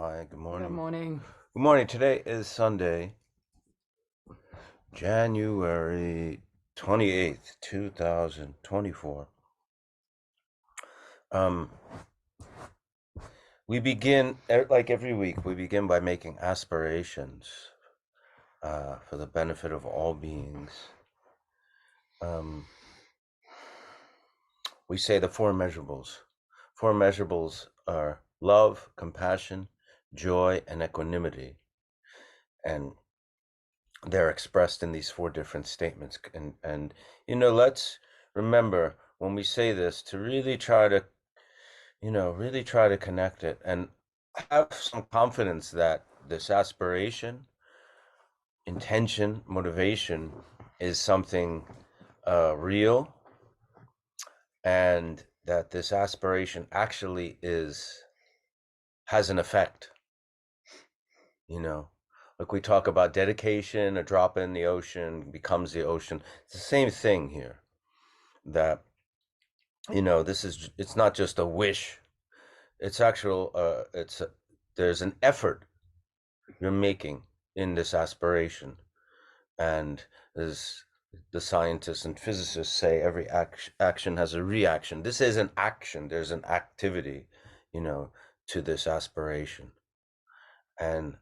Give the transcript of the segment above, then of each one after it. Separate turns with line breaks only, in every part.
Hi, good morning.
Good morning.
Good morning. Today is Sunday, January 28th, 2024. We begin, like every week, we begin by making aspirations for the benefit of all beings. We say the four measurables. Four measurables are love, compassion, joy, and equanimity. And they're expressed in these four different statements. And let's remember when we say this to really try to, really try to connect it and have some confidence that this aspiration, intention, motivation is something real, and that this aspiration actually has an effect. Like we talk about dedication, a drop in the ocean becomes the ocean. It's the same thing here. That it's not just a wish. It's actual. There's an effort you're making in this aspiration, and as the scientists and physicists say, every action has a reaction. This is an action. There's an activity, to this aspiration, and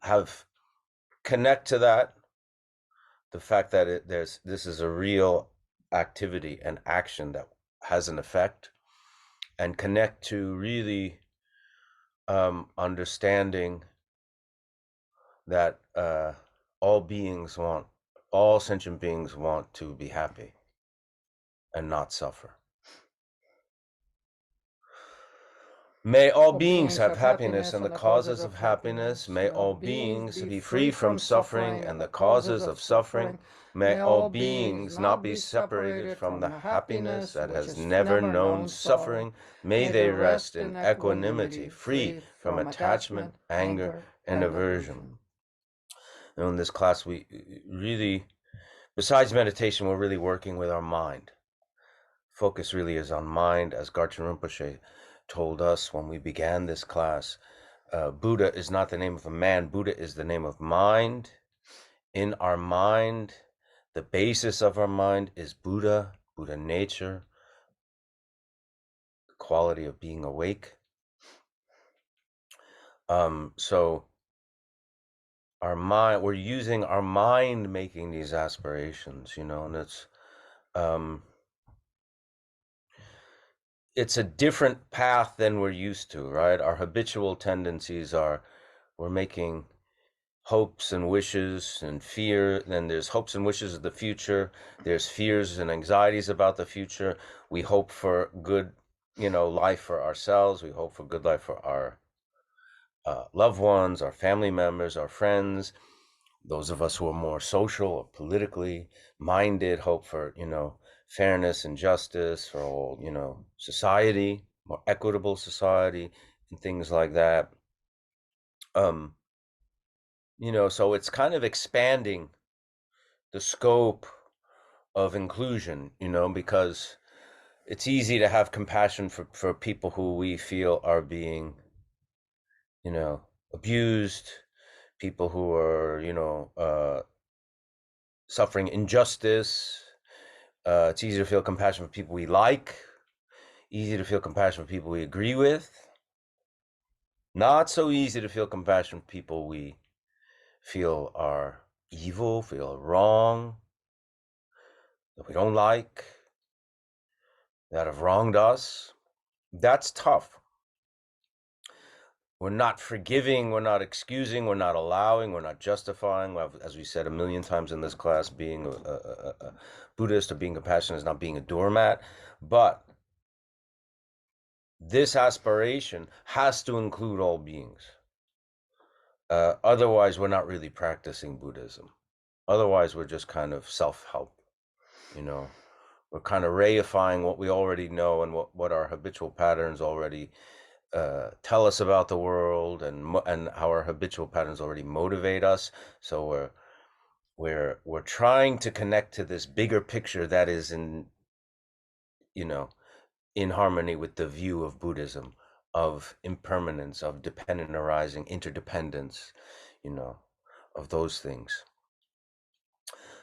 connect to that, the fact that this is a real activity and action that has an effect, and connect to really understanding that all sentient beings want to be happy and not suffer. May all beings have happiness and the causes of happiness. May all beings be free from suffering and the causes of suffering. May all beings not be separated from the happiness that has never known suffering. May they rest in equanimity, free from attachment, anger, and aversion. And in this class, we really, besides meditation, we're really working with our mind. Focus really is on mind, as Garchen Rinpoche told us when we began this class. Buddha is not the name of a man. Buddha is the name of mind. In our mind, the basis of our mind is Buddha, Buddha nature, the quality of being awake. So our mind, we're using our mind making these aspirations, and it's a different path than we're used to, right? Our habitual tendencies are, we're making hopes and wishes and fear. Then there's hopes and wishes of the future. There's fears and anxieties about the future. We hope for good, life for ourselves. We hope for good life for our loved ones, our family members, our friends. Those of us who are more social or politically minded hope for, fairness and justice for all, society, more equitable society, and things like that. So it's kind of expanding the scope of inclusion, because it's easy to have compassion for people who we feel are being, abused, people who are, suffering injustice. It's easy to feel compassion for people we like, easy to feel compassion for people we agree with. Not so easy to feel compassion for people we feel are evil, feel wrong, that we don't like, that have wronged us. That's tough. We're not forgiving, we're not excusing, we're not allowing, we're not justifying. As we said a million times in this class, being a Buddhist or being compassionate is not being a doormat. But this aspiration has to include all beings. Otherwise, we're not really practicing Buddhism. Otherwise, we're just kind of self-help. We're kind of reifying what we already know and what our habitual patterns already tell us about the world, and how our habitual patterns already motivate us. So we're trying to connect to this bigger picture that is in harmony with the view of Buddhism. of impermanence, of dependent arising, interdependence, of those things.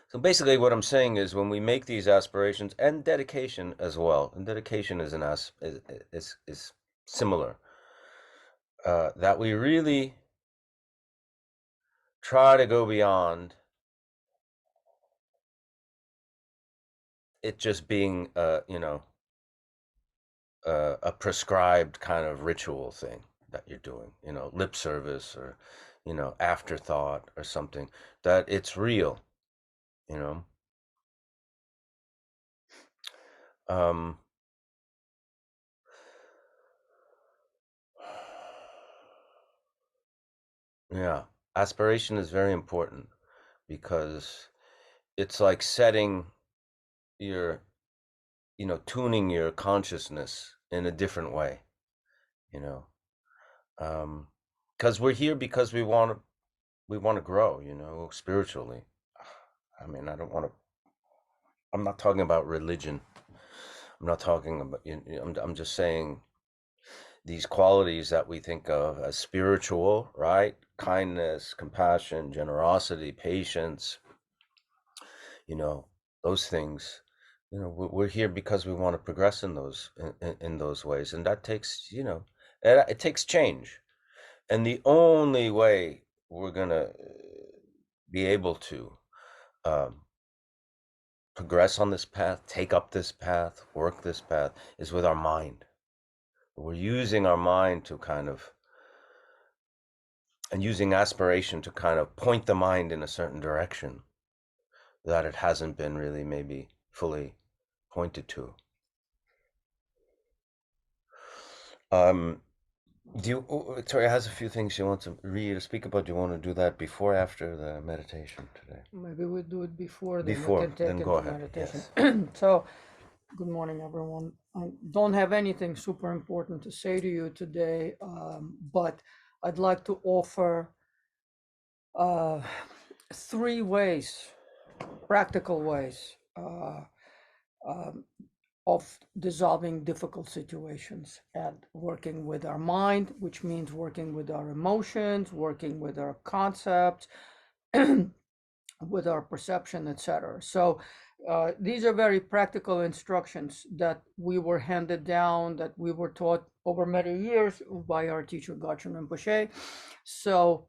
So basically what I'm saying is when we make these aspirations, and dedication as well, and dedication is is similar, that we really try to go beyond it just being a prescribed kind of ritual thing that you're doing, lip service or afterthought or something, that it's real, you know. um yeah, aspiration is very important because it's like setting your tuning your consciousness in a different way, you know because we're here because we want to grow, spiritually. I mean, I'm not talking about religion. I'm not talking about, I'm just saying these qualities that we think of as spiritual, right? Kindness, compassion, generosity, patience, you know, those things. We're here because we want to progress in those ways, and that takes, it takes change. And the only way we're gonna be able to um, progress on this path, take up this path, work this path, is with our mind. We're using our mind to kind of, and using aspiration to kind of point the mind in a certain direction that it hasn't been really maybe fully pointed to. Um, Victoria has a few things she wants to read or speak about. Do you want to do that before or after the meditation today?
Maybe we do it before, then we
Before,
can take
then go
into
ahead.
meditation.
Yes.
So, good morning, everyone. I don't have anything super important to say to you today, but I'd like to offer 3 ways, practical ways, um, of dissolving difficult situations and working with our mind, which means working with our emotions, working with our concepts, with our perception, etc. So these are very practical instructions that we were handed down, that we were taught over many years by our teacher Garchen Rinpoche. So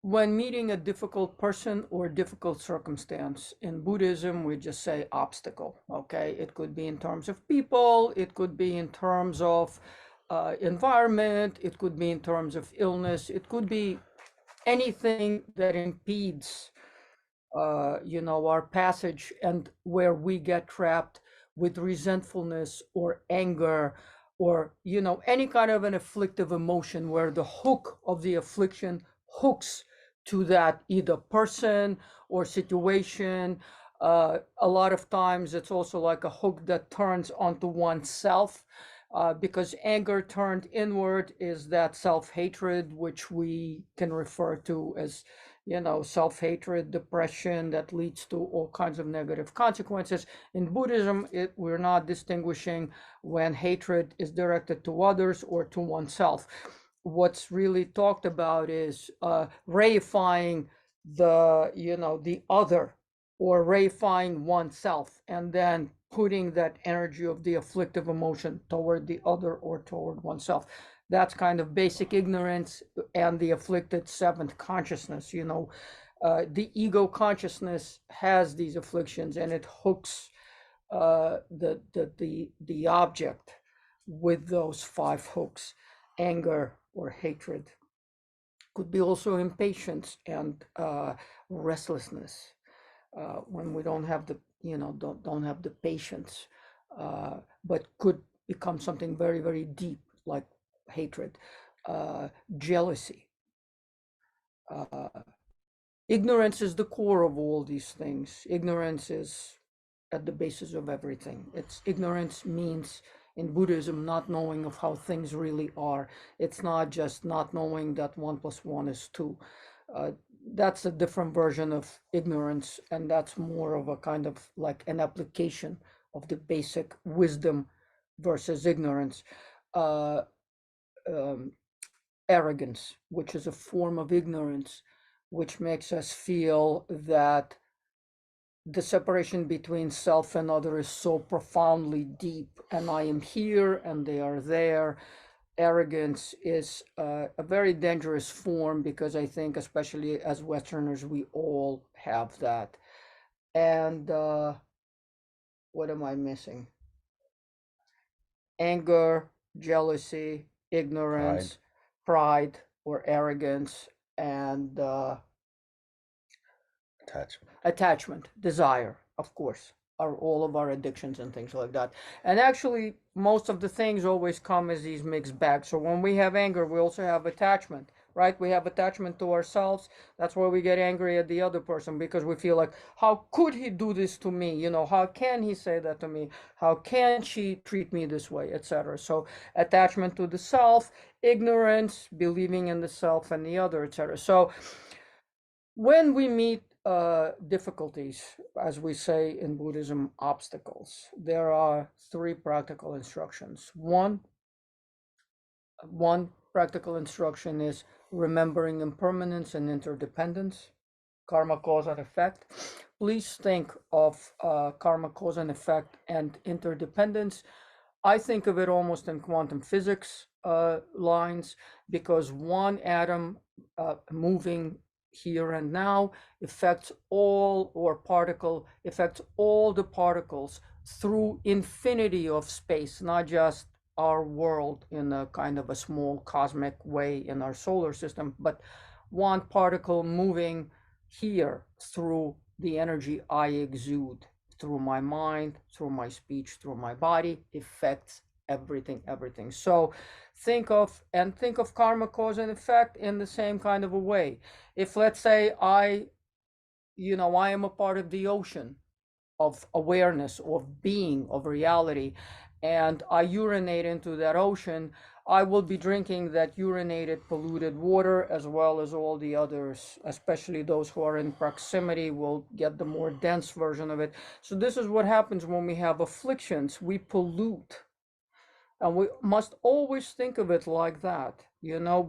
when meeting a difficult person or difficult circumstance, in Buddhism, we just say obstacle, okay? It could be in terms of people, it could be in terms of environment, it could be in terms of illness, it could be anything that impedes our passage, and where we get trapped with resentfulness or anger, or any kind of an afflictive emotion where the hook of the affliction hooks to that either person or situation. A lot of times it's also like a hook that turns onto oneself, because anger turned inward is that self-hatred, which we can refer to as self-hatred, depression, that leads to all kinds of negative consequences. In Buddhism, we're not distinguishing when hatred is directed to others or to oneself. What's really talked about is reifying the other, or reifying oneself, and then putting that energy of the afflictive emotion toward the other or toward oneself. That's kind of basic ignorance and the afflicted seventh consciousness. The ego consciousness has these afflictions, and it hooks the object with those 5 hooks: anger or hatred. Could be also impatience and restlessness, when we don't have the don't have the patience, but could become something very, very deep, like hatred. Jealousy. uh, Ignorance is the core of all these things. Ignorance is at the basis of everything. Ignorance means, in Buddhism, not knowing of how things really are. It's not just not knowing that 1 plus 1 is 2. Uh, that's a different version of ignorance, and that's more of a kind of like an application of the basic wisdom versus ignorance. Uh, um, Arrogance, which is a form of ignorance, which makes us feel that the separation between self and other is so profoundly deep, and I am here and they are there. Arrogance is a very dangerous form because I think, especially as Westerners, we all have that. And what am I missing? Anger, jealousy,
Pride.
ignorance, pride or arrogance, and
Attachment.
attachment, desire, of course, are all of our addictions and things like that. And actually, most of the things always come as these mixed bags. So when we have anger, we also have attachment, right? We have attachment to ourselves. That's why we get angry at the other person, because we feel like, how could he do this to me? You know, how can he say that to me? How can she treat me this way, etc. So attachment to the self, ignorance, believing in the self and the other, etc. So when we meet difficulties, as we say in Buddhism, obstacles, there are three practical instructions. One practical instruction is remembering impermanence and interdependence, karma, cause, and effect. Please think of karma, cause, and effect and interdependence. I think of it almost in quantum physics lines, because one atom moving here and now affects all, or particle affects all the particles through infinity of space, not just our world in a kind of a small cosmic way in our solar system, but one particle moving here through the energy I exude, through my mind, through my speech, through my body, affects everything. So think of karma, cause, and effect in the same kind of a way. If, let's say, I am a part of the ocean of awareness, of being, of reality, and I urinate into that ocean, I will be drinking that urinated, polluted water, as well as all the others, especially those who are in proximity will get the more dense version of it. So this is what happens when we have afflictions. We pollute. And we must always think of it like that,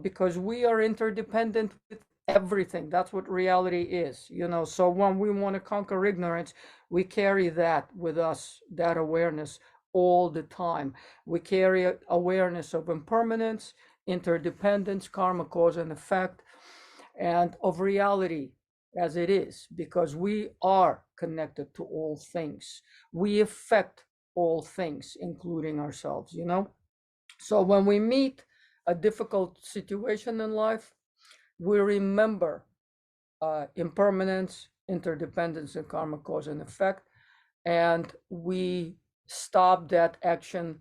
because we are interdependent with everything. That's what reality is, So when we want to conquer ignorance, we carry that with us, that awareness all the time. We carry awareness of impermanence, interdependence, karma, cause, and effect, and of reality as it is, because we are connected to all things. We affect all things, including ourselves, So when we meet a difficult situation in life, we remember impermanence, interdependence, and karma, cause, and effect, and we stop that action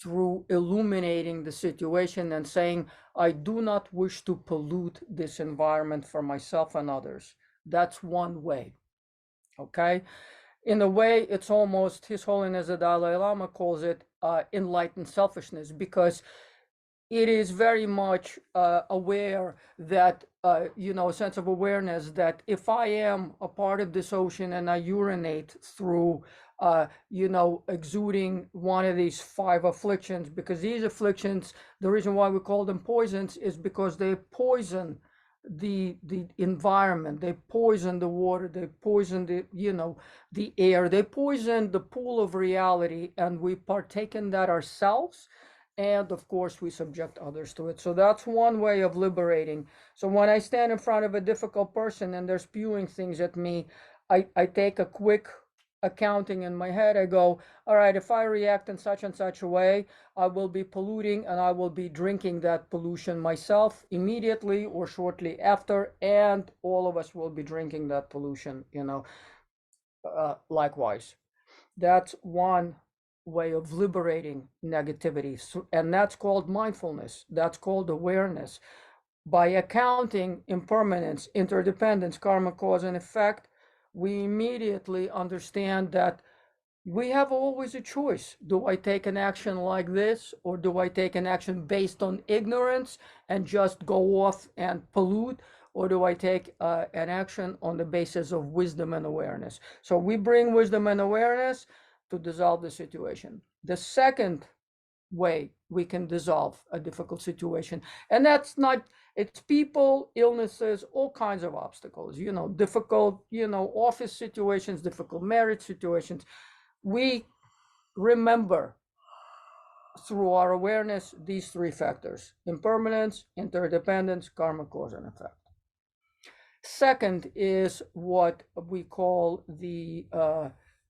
through illuminating the situation and saying, I do not wish to pollute this environment for myself and others. That's one way. Okay? In a way, it's almost, His Holiness the Dalai Lama calls it enlightened selfishness, because it is very much aware that, a sense of awareness that if I am a part of this ocean and I urinate through, exuding one of these five afflictions, because these afflictions, the reason why we call them poisons is because they poison the environment, they poison the water, they poison the air, they poison the pool of reality, and we partake in that ourselves, and of course we subject others to it. So that's one way of liberating. So when I stand in front of a difficult person and they're spewing things at me, I take a quick accounting in my head. I go, all right, if I react in such and such a way, I will be polluting, and I will be drinking that pollution myself immediately or shortly after, and all of us will be drinking that pollution, likewise. That's one way of liberating negativity, and that's called mindfulness. That's called awareness. By accounting impermanence, interdependence, karma, cause, and effect, we immediately understand that we have always a choice. Do I take an action like this, or do I take an action based on ignorance and just go off and pollute, or do I take an action on the basis of wisdom and awareness? So we bring wisdom and awareness to dissolve the situation. The second way we can dissolve a difficult situation. And that's not, it's people, illnesses, all kinds of obstacles, difficult, office situations, difficult marriage situations. We remember through our awareness these three factors: impermanence, interdependence, karma, cause and effect. Second is what we call the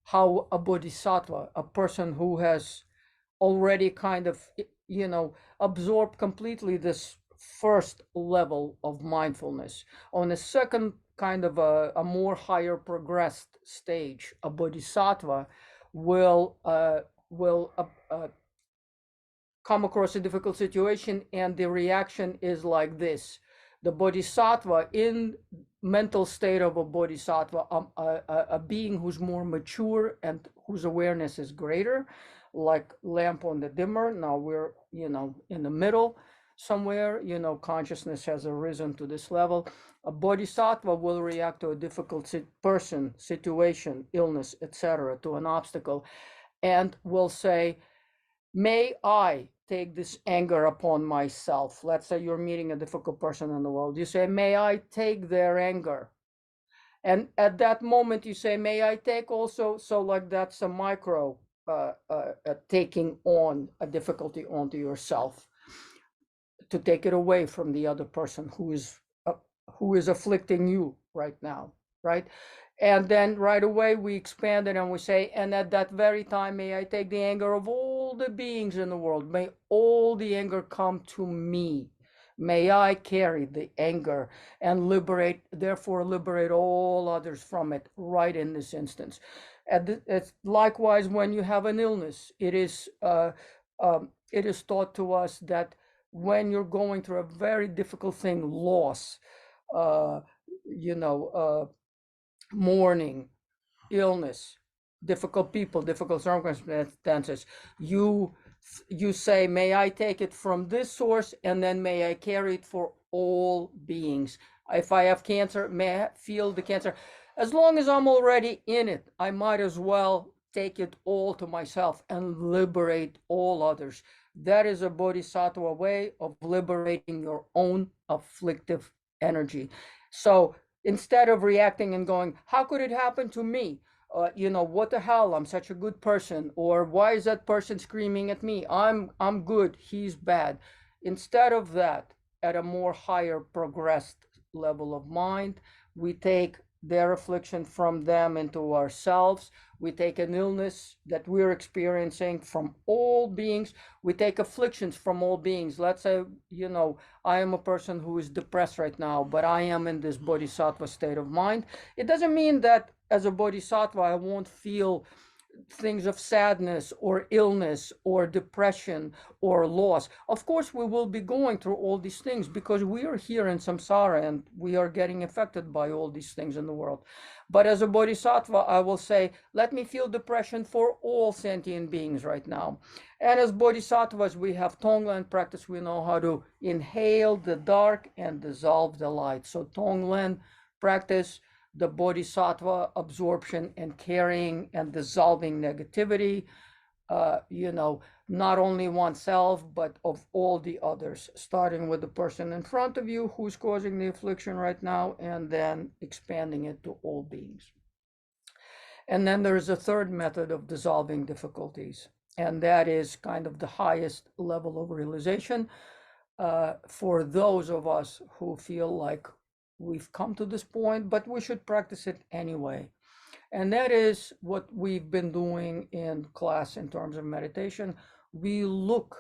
how a bodhisattva, a person who has already kind of absorbed completely this first level of mindfulness. On a second kind of a more higher progressed stage, a bodhisattva will come across a difficult situation, and the reaction is like this. The bodhisattva, in mental state of a bodhisattva, a being who's more mature and whose awareness is greater, like lamp on the dimmer. Now we're in the middle somewhere, consciousness has arisen to this level. A bodhisattva will react to a difficult person, situation, illness, etc., to an obstacle, and will say, may I take this anger upon myself? Let's say you're meeting a difficult person in the world. You say, may I take their anger? And at that moment you say, may I take also, so like that's a micro taking on a difficulty onto yourself, to take it away from the other person who is afflicting you right now, right? And then right away we expand it and we say, and at that very time, may I take the anger of all the beings in the world. May all the anger come to me. May I carry the anger and therefore liberate all others from it right in this instance. And it's likewise when you have an illness, it is taught to us that when you're going through a very difficult thing, loss, uh, mourning, illness, difficult people, difficult circumstances, you say, may I take it from this source, and then may I carry it for all beings. If I have cancer, may I feel the cancer. As long as I'm already in it, I might as well take it all to myself and liberate all others. That is a bodhisattva way of liberating your own afflictive energy. So instead of reacting and going, how could it happen to me? What the hell? I'm such a good person. Or why is that person screaming at me? I'm good. He's bad. Instead of that, at a more higher progressed level of mind, we take their affliction from them into ourselves. We take an illness that we're experiencing from all beings. We take afflictions from all beings. Let's say, I am a person who is depressed right now, but I am in this bodhisattva state of mind. It doesn't mean that as a bodhisattva, I won't feel things of sadness or illness or depression or loss. Of course, we will be going through all these things because we are here in samsara and we are getting affected by all these things in the world. But as a bodhisattva, I will say, let me feel depression for all sentient beings right now. And as bodhisattvas, we have Tonglen practice. We know how to inhale the dark and dissolve the light. So Tonglen practice, the bodhisattva absorption and carrying and dissolving negativity, not only oneself, but of all the others, starting with the person in front of you who's causing the affliction right now, and then expanding it to all beings. And then there's a third method of dissolving difficulties, and that is kind of the highest level of realization for those of us who feel like we've come to this point, but we should practice it anyway. And that is what we've been doing in class in terms of meditation. We look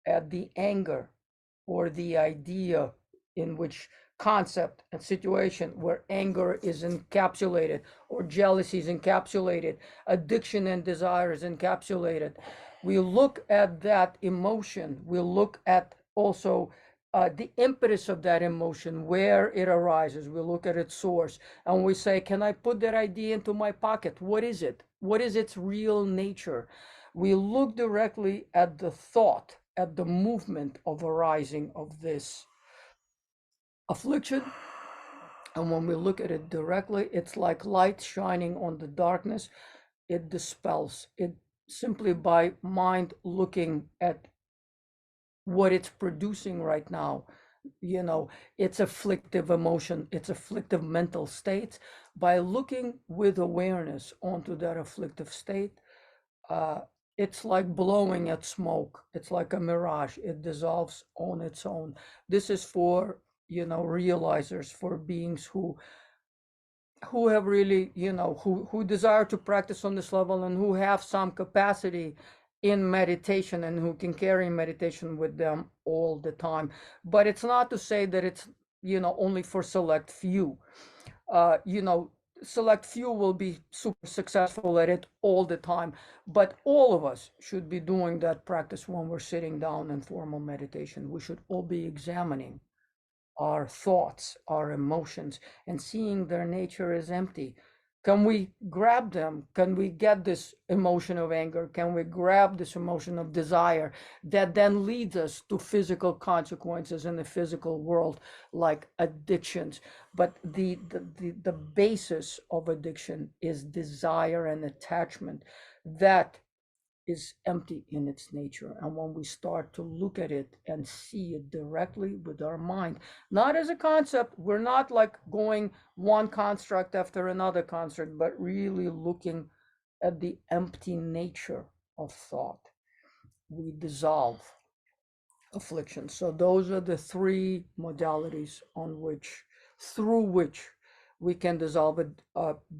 at the anger or the idea in which concept and situation where anger is encapsulated, or jealousy is encapsulated, addiction and desire is encapsulated. We look at that emotion. We look at also the impetus of that emotion, where it arises. We look at its source and we say, can I put that idea into my pocket? What is it? What is its real nature? We look directly at the thought, at the movement of arising of this affliction. And when we look at it directly, it's like light shining on the darkness. It dispels, it simply by mind looking at what it's producing right now. You know, it's afflictive emotion, it's afflictive mental state. By looking with awareness onto that afflictive state, uh, it's like blowing at smoke. It's like a mirage. It dissolves on its own. This is for, you know, realizers, for beings who have really, you know, who desire to practice on this level and who have some capacity in meditation and who can carry meditation with them all the time. But it's not to say that it's, you know, only for select few. You know, select few will be super successful at it all the time, but all of us should be doing that practice when we're sitting down in formal meditation. We should all be examining our thoughts, our emotions, and seeing their nature is empty. Can we grab them? Can we get this emotion of anger? Can we grab this emotion of desire that then leads us to physical consequences in the physical world, like addictions? But the basis of addiction is desire and attachment. That is empty in its nature. And when we start to look at it and see it directly with our mind, not as a concept, we're not like going one construct after another construct, but really looking at the empty nature of thought, we dissolve affliction. So those are the three modalities on which, through which we can dissolve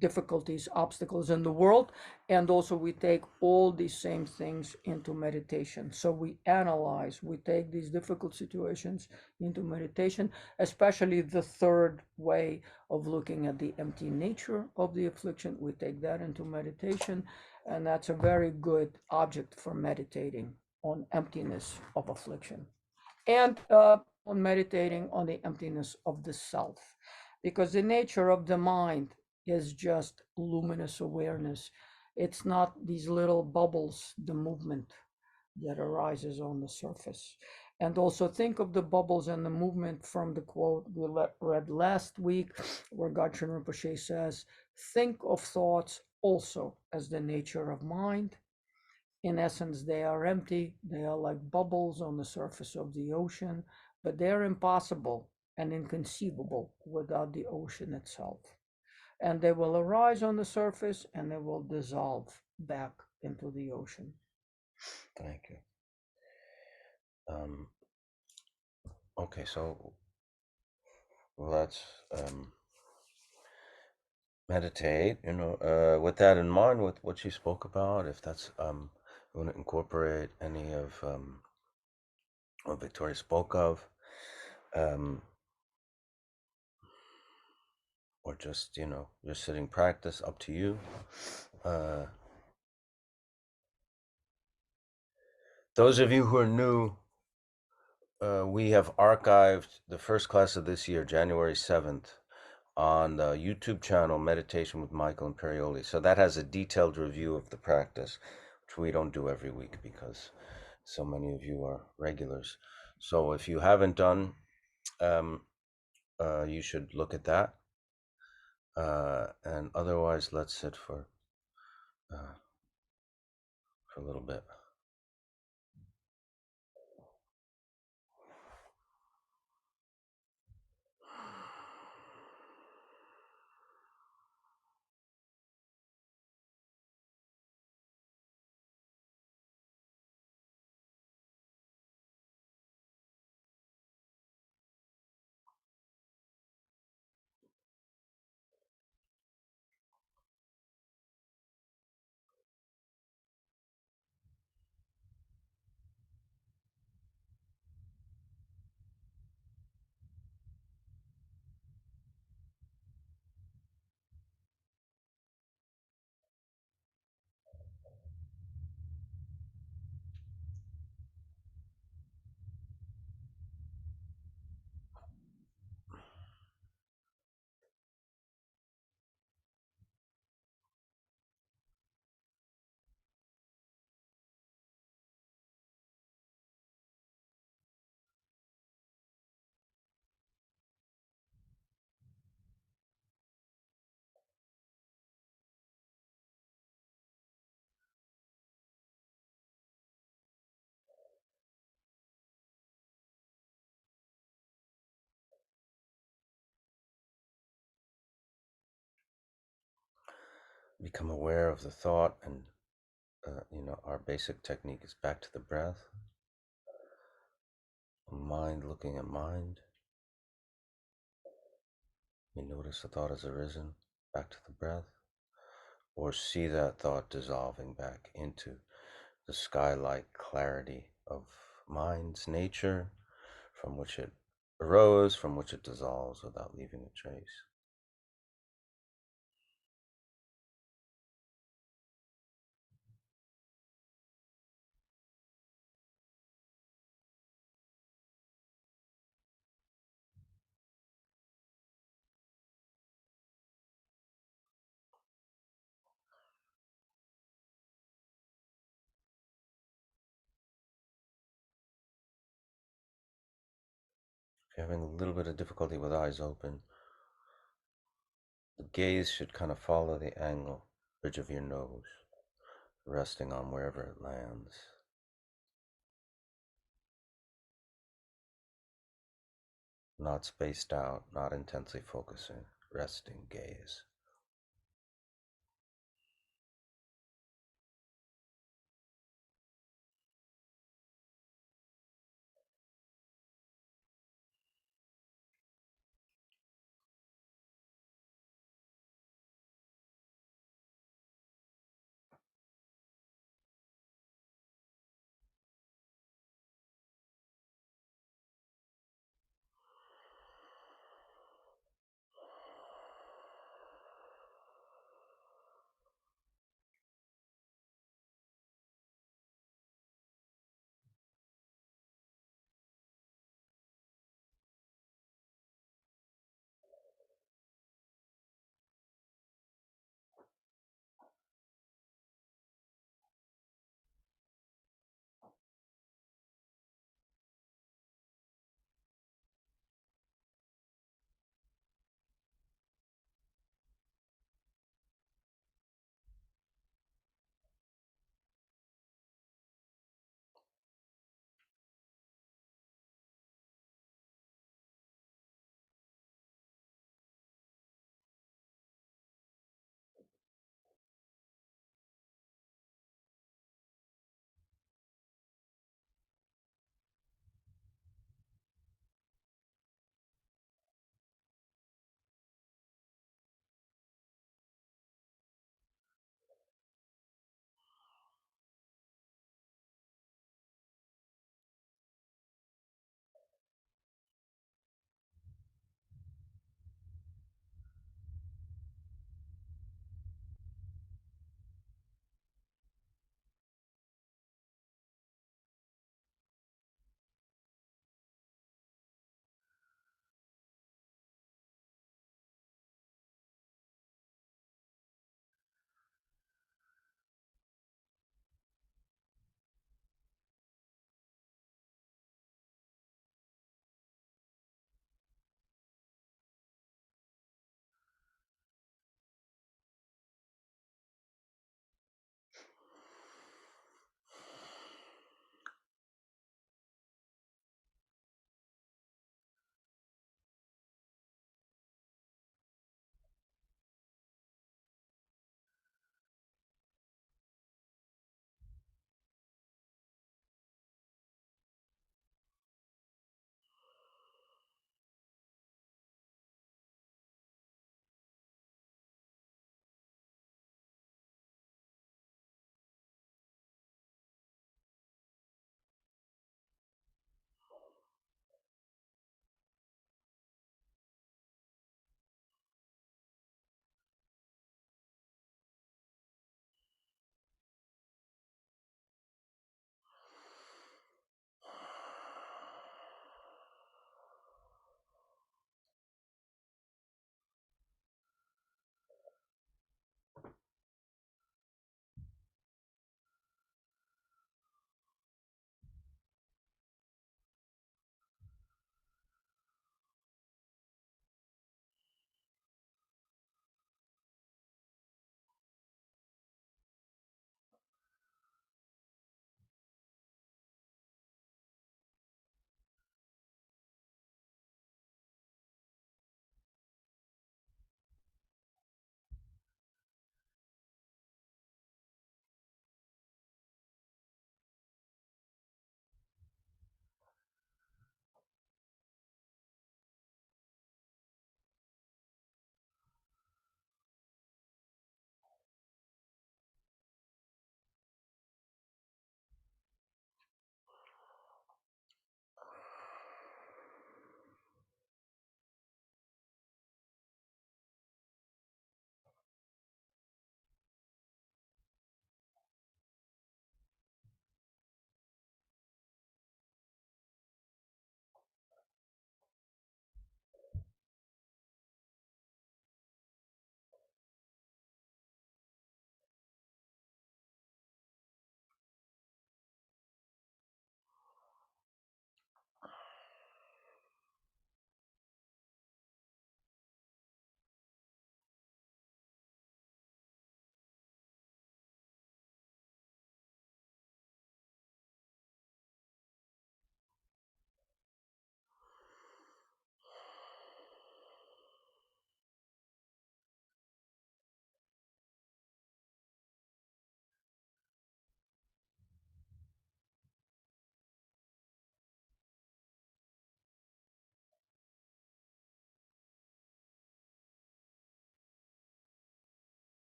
difficulties, obstacles in the world. And also we take all these same things into meditation. So we analyze, we take these difficult situations into meditation, especially the third way of looking at the empty nature of the affliction. We take that into meditation, and that's a very good object for meditating on emptiness of affliction, and on meditating on the emptiness of the self, because the nature of the mind is just luminous awareness. It's not these little bubbles, the movement that arises on the surface. And also think of the bubbles and the movement from the quote we read last week, where Garchen Rinpoche says, think of thoughts also as the nature of mind. In essence, they are empty. They are like bubbles on the surface of the ocean, but they're impossible and inconceivable without the ocean itself. And they will arise on the surface and they will dissolve back into the ocean.
Thank you. Okay, so let's meditate, you know, with that in mind, with what you spoke about, if that's, you want to incorporate any of what Victoria spoke of, or just, you know, just sitting practice, up to you. Those of you who are new, we have archived the first class of this year, January 7th, on the YouTube channel Meditation with Michael Imperioli. So that has a detailed review of the practice, which we don't do every week because so many of you are regulars. So if you haven't done, you should look at that. And otherwise, let's sit for a little bit. become aware of the thought, and our basic technique is back to the breath, mind looking at mind. You notice the thought has arisen, back to the breath, or see that thought dissolving back into the sky-like clarity of mind's nature, from which it arose, from which it dissolves without leaving a trace. If you're having a little bit of difficulty with eyes open, the gaze should kind of follow the angle, bridge of your nose, resting on wherever it lands. Not spaced out, not intensely focusing, resting gaze.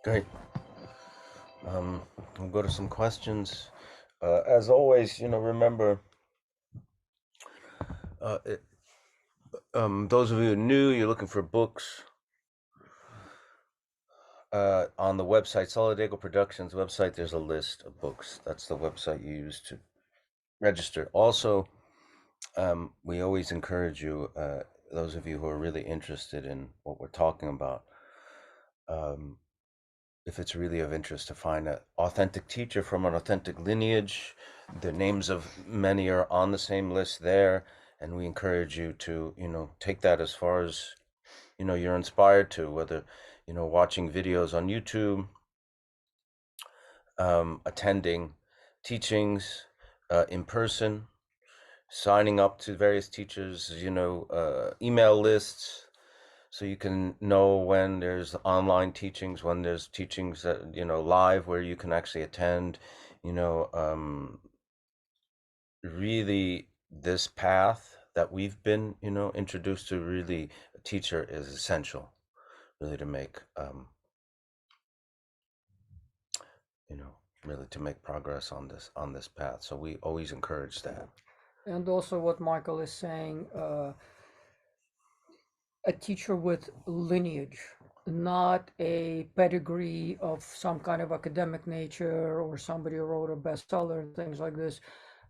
Great. We'll go to some questions. As always, remember, uh, it, those of you who are new, you're looking for books. On the website, Solidago Productions website, there's a list of books. That's the website you use to register. Also, we always encourage you, those of you who are really interested in what we're talking about, um, if it's really of interest, to find an authentic teacher from an authentic lineage. The names of many are on the same list there, and we encourage you to, take that as far as, you're inspired to, whether, watching videos on YouTube, attending teachings in person, signing up to various teachers, email lists, so you can know when there's online teachings, when there's teachings that, live where you can actually attend, you know, um, really this path that we've been, introduced to, really a teacher is essential, really to make, you know, really to make progress on this path. So we always encourage that.
And also what Michael is saying, a teacher with lineage, not a pedigree of some kind of academic nature or somebody who wrote a bestseller and things like this.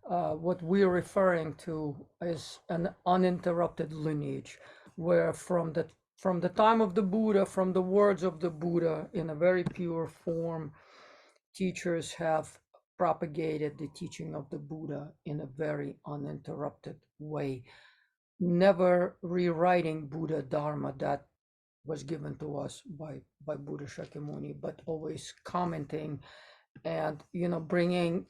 What we're referring to is an uninterrupted lineage, where from the time of the Buddha, from the words of the Buddha in a very pure form, teachers have propagated the teaching of the Buddha in a very uninterrupted way, never rewriting Buddha Dharma that was given to us by Buddha Shakyamuni, but always commenting and bringing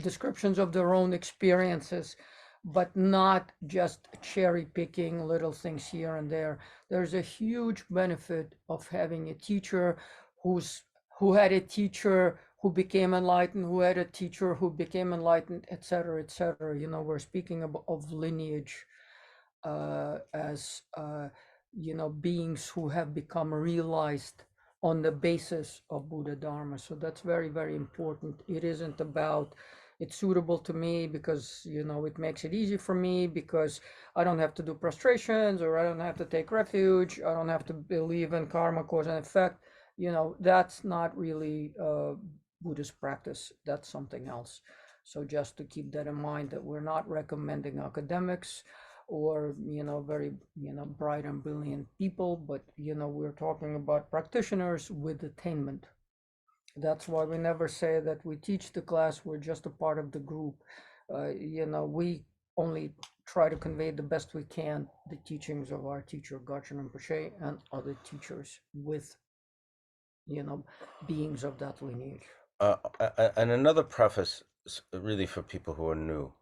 descriptions of their own experiences, but not just cherry picking little things here and there. There's a huge benefit of having a teacher who had a teacher who became enlightened, who had a teacher who became enlightened, etc., etc. We're speaking of lineage as beings who have become realized on the basis of Buddha Dharma. So that's very, very important. It isn't about it's suitable to me because it makes it easy for me because I don't have to do prostrations, or I don't have to take refuge, I don't have to believe in karma, cause and effect. That's not really Buddhist practice. That's something else. So just to keep that in mind, that we're not recommending academics or very bright and brilliant people, but we're talking about practitioners with attainment. That's why we never say that we teach the class, we're just a part of the group. We only try to convey the best we can the teachings of our teacher Garchen Rinpoche and other teachers with beings of that lineage.
And another preface, really for people who are new,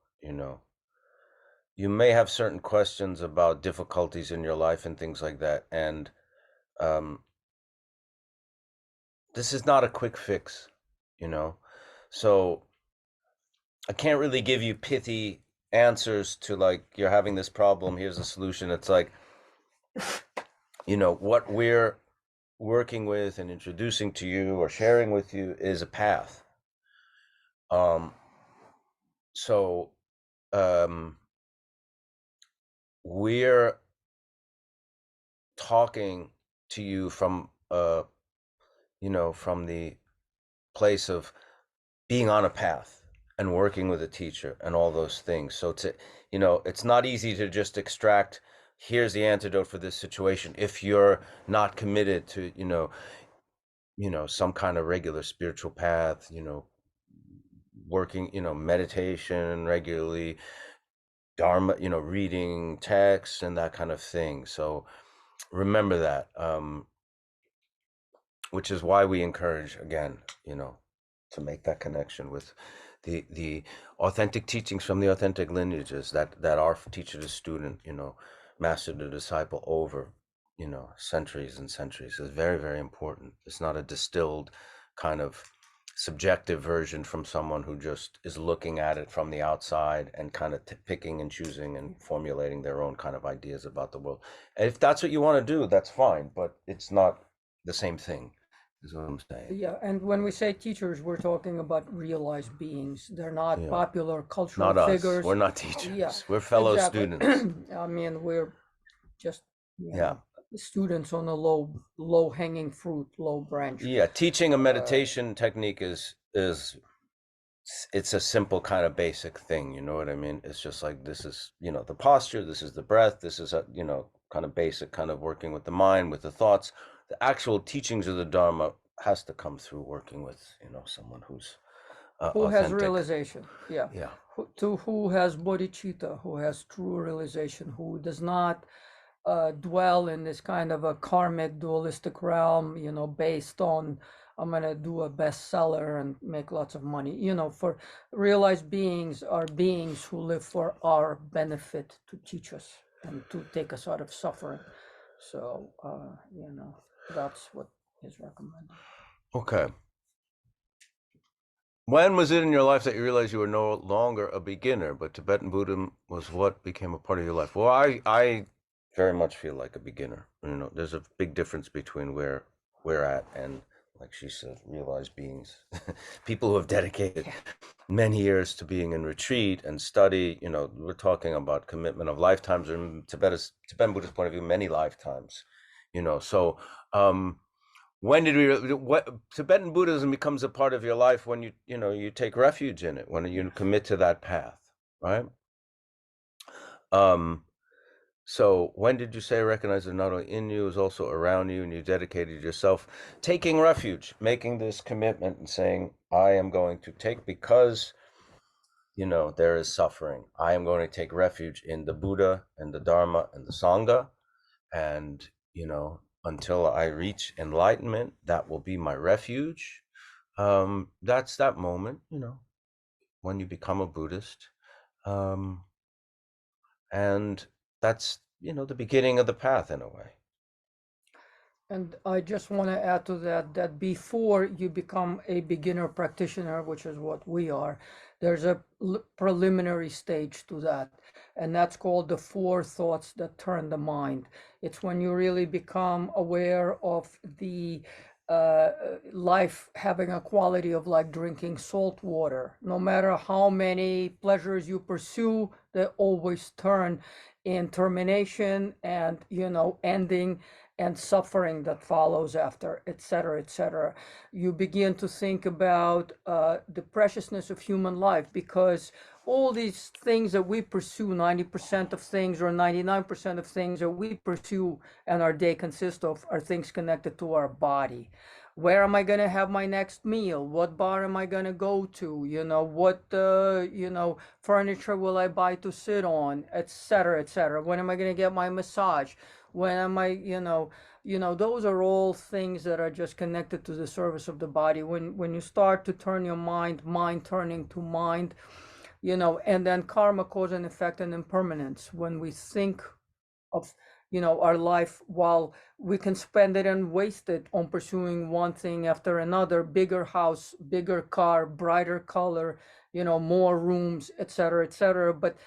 you may have certain questions about difficulties in your life and things like that, and um, this is not a quick fix, so I can't really give you pithy answers to, like, you're having this problem, here's a solution. It's like, what we're working with and introducing to you or sharing with you is a path. So we're talking to you from from the place of being on a path and working with a teacher and all those things. So it's not easy to just extract, here's the antidote for this situation, if you're not committed to some kind of regular spiritual path, working, meditation regularly, Dharma, reading texts and that kind of thing. So remember that, which is why we encourage, again, to make that connection with the authentic teachings from the authentic lineages that are teacher to student, master to disciple over, centuries and centuries, is very, very important. It's not a distilled kind of subjective version from someone who just is looking at it from the outside and kind of picking and choosing and formulating their own kind of ideas about the world. And if that's what you want to do, that's fine, but it's not the same thing. is what I'm saying.
Yeah, and when we say teachers, we're talking about realized beings. They're not
Yeah.
popular cultural
Not us.
figures.
We're not
Yeah,
teachers. We're fellow
exactly.
students.
I mean, we're just,
Yeah.
students on a low hanging fruit, low branch.
Yeah. Teaching a meditation technique is it's a simple kind of basic thing, you know what I mean? It's just like this is, the posture, this is the breath, this is a, kind of basic kind of working with the mind, with the thoughts. The actual teachings of the Dharma has to come through working with, someone who's
Who has
authentic.
realization? Yeah.
Yeah.
Who has bodhicitta, who has true realization, who does not dwell in this kind of a karmic dualistic realm, based on I'm gonna do a bestseller and make lots of money. For realized beings are beings who live for our benefit to teach us and to take us out of suffering. So that's what is recommended.
Okay. When was it in your life that you realized you were no longer a beginner, but Tibetan Buddhism was what became a part of your life? Well, I very much feel like a beginner. There's a big difference between where we're at and, like she said, realized beings, people who have dedicated many years to being in retreat and study. We're talking about commitment of lifetimes, or in Tibetan Buddhist point of view, many lifetimes. So when did what Tibetan Buddhism becomes a part of your life when you take refuge in it, when you commit to that path, right? So when did you say recognize it not only in you, is also around you, and you dedicated yourself, taking refuge, making this commitment and saying, I am going to take, because there is suffering, I am going to take refuge in the Buddha and the Dharma and the Sangha, and until I reach enlightenment, that will be my refuge. That's that moment, when you become a Buddhist, and that's the beginning of the path in a way.
And I just want to add to that before you become a beginner practitioner, which is what we are, there's a preliminary stage to that. And that's called the four thoughts that turn the mind. It's when you really become aware of the life having a quality of like drinking salt water. No matter how many pleasures you pursue, they always turn in termination and, ending and suffering that follows after, etc., etc. You begin to think about the preciousness of human life, because all these things that we pursue, 90% of things or 99% of things that we pursue and our day consists of, are things connected to our body. Where am I going to have my next meal? What bar am I going to go to? What furniture will I buy to sit on, etc., etc. When am I going to get my massage? When am I, those are all things that are just connected to the service of the body. When you start to turn your mind turning to mind, and then karma, cause and effect and impermanence. When we think of our life, while we can spend it and waste it on pursuing one thing after another, bigger house, bigger car, brighter color, more rooms, etc., etc. But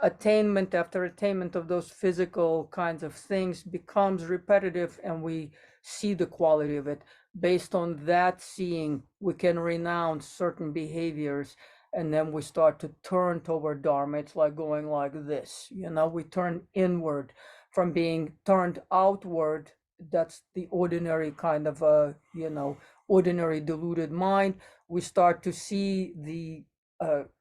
attainment after attainment of those physical kinds of things becomes repetitive, and we see the quality of it. Based on that seeing, we can renounce certain behaviors, and then we start to turn toward Dharma. It's like going like this, we turn inward from being turned outward. That's the ordinary kind of ordinary deluded mind. We start to see the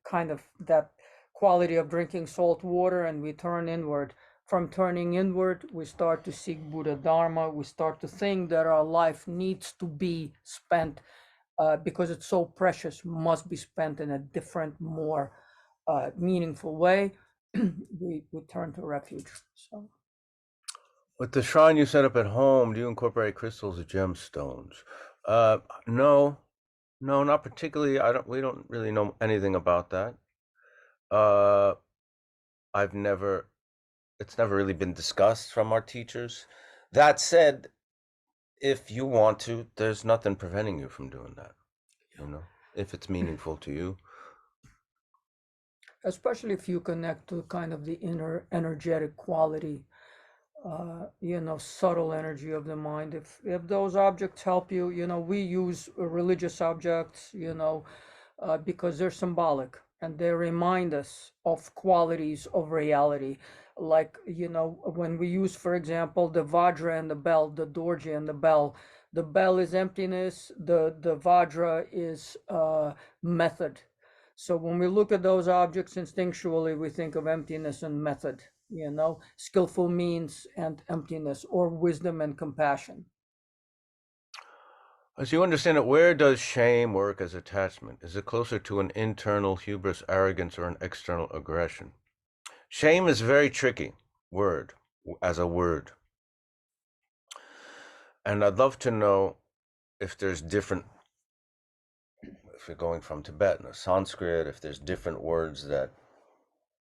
kind of that quality of drinking salt water, and we turn inward. From turning inward, we start to seek Buddha Dharma. We start to think that our life needs to be spent, because it's so precious, must be spent in a different, more meaningful way. we turn to refuge. So.
With the shrine you set up at home, do you incorporate crystals or gemstones? No, not particularly. We don't really know anything about that. It's never really been discussed from our teachers. That said, if you want to, there's nothing preventing you from doing that, if it's meaningful to you.
Especially if you connect to kind of the inner energetic quality subtle energy of the mind. If those objects help you, we use religious objects, because they're symbolic and they remind us of qualities of reality. Like, when we use, for example, the Vajra and the bell, the Dorji and the bell is emptiness, the Vajra is method. So when we look at those objects instinctually, we think of emptiness and method, skillful means and emptiness, or wisdom and compassion.
As you understand it, where does shame work as attachment? Is it closer to an internal hubris, arrogance, or an external aggression? Shame is a very tricky word as a word. And I'd love to know if there's different, if you're going from Tibetan or Sanskrit, if there's different words that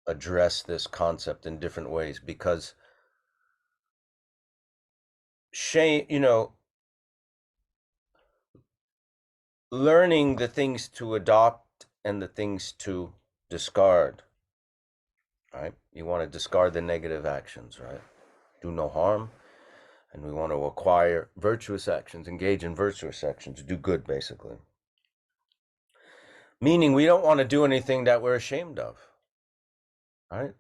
address this concept in different ways, because shame, learning the things to adopt and the things to discard, right? You want to discard the negative actions, right? Do no harm. And we want to acquire virtuous actions, engage in virtuous actions, do good, basically. Meaning we don't want to do anything that we're ashamed of, right?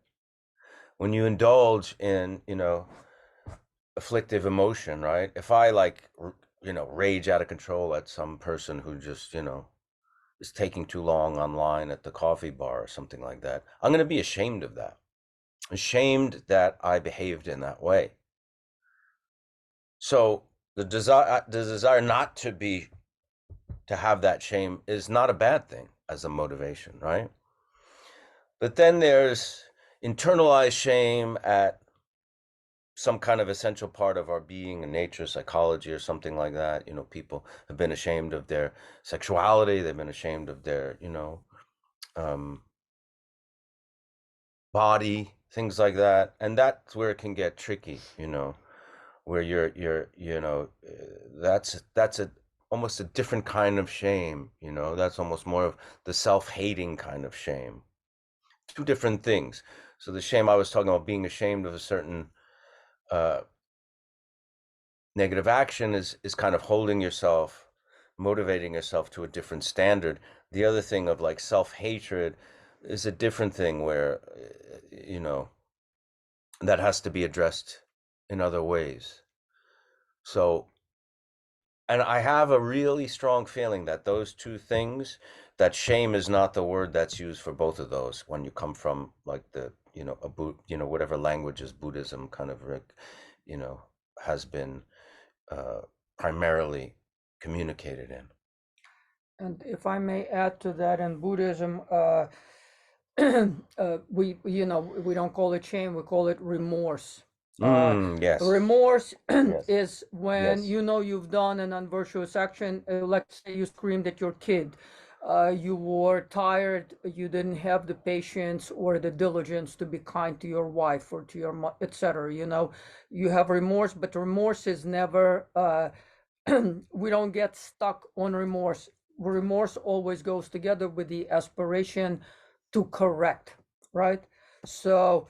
When you indulge in, afflictive emotion, right? If I rage out of control at some person who just, is taking too long online at the coffee bar or something like that, I'm going to be ashamed of that. Ashamed that I behaved in that way. So the desire not to have that shame is not a bad thing as a motivation, right? But then there's internalized shame at some kind of essential part of our being and nature, psychology or something like that. People have been ashamed of their sexuality. They've been ashamed of their, body, things like that. And that's where it can get tricky, where that's almost a different kind of shame. That's almost more of the self-hating kind of shame. Two different things. So the shame I was talking about, being ashamed of a certain negative action, is kind of holding yourself, motivating yourself to a different standard. The other thing of like self-hatred is a different thing where, that has to be addressed in other ways. So, and I have a really strong feeling that those two things, that shame is not the word that's used for both of those when you come from like the, whatever languages Buddhism kind of, has been primarily communicated in.
And if I may add to that, in Buddhism, we don't call it shame, we call it remorse.
Yes.
Remorse
Yes.
is when
Yes.
you've done an unvirtuous action. Let's say you screamed at your kid. You were tired. You didn't have the patience or the diligence to be kind to your wife or to your mother, etc. You have remorse, but remorse is never. We don't get stuck on remorse. Remorse always goes together with the aspiration to correct, right? So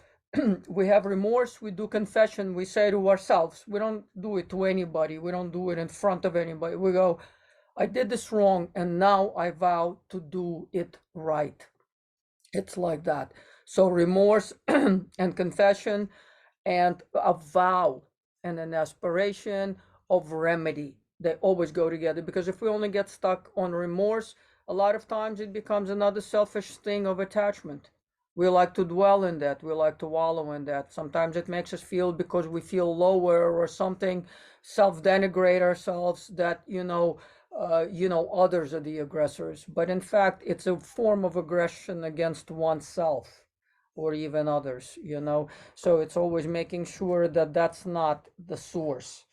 we have remorse, we do confession, we say to ourselves, we don't do it to anybody, we don't do it in front of anybody. We go, I did this wrong and now I vow to do it right. It's like that. So remorse and confession and a vow and an aspiration of remedy, they always go together, because if we only get stuck on remorse, a lot of times it becomes another selfish thing of attachment. We like to dwell in that, we like to wallow in that. Sometimes it makes us feel, because we feel lower or something, self-denigrate ourselves, that others are the aggressors, but in fact it's a form of aggression against oneself or even others. So it's always making sure that that's not the source.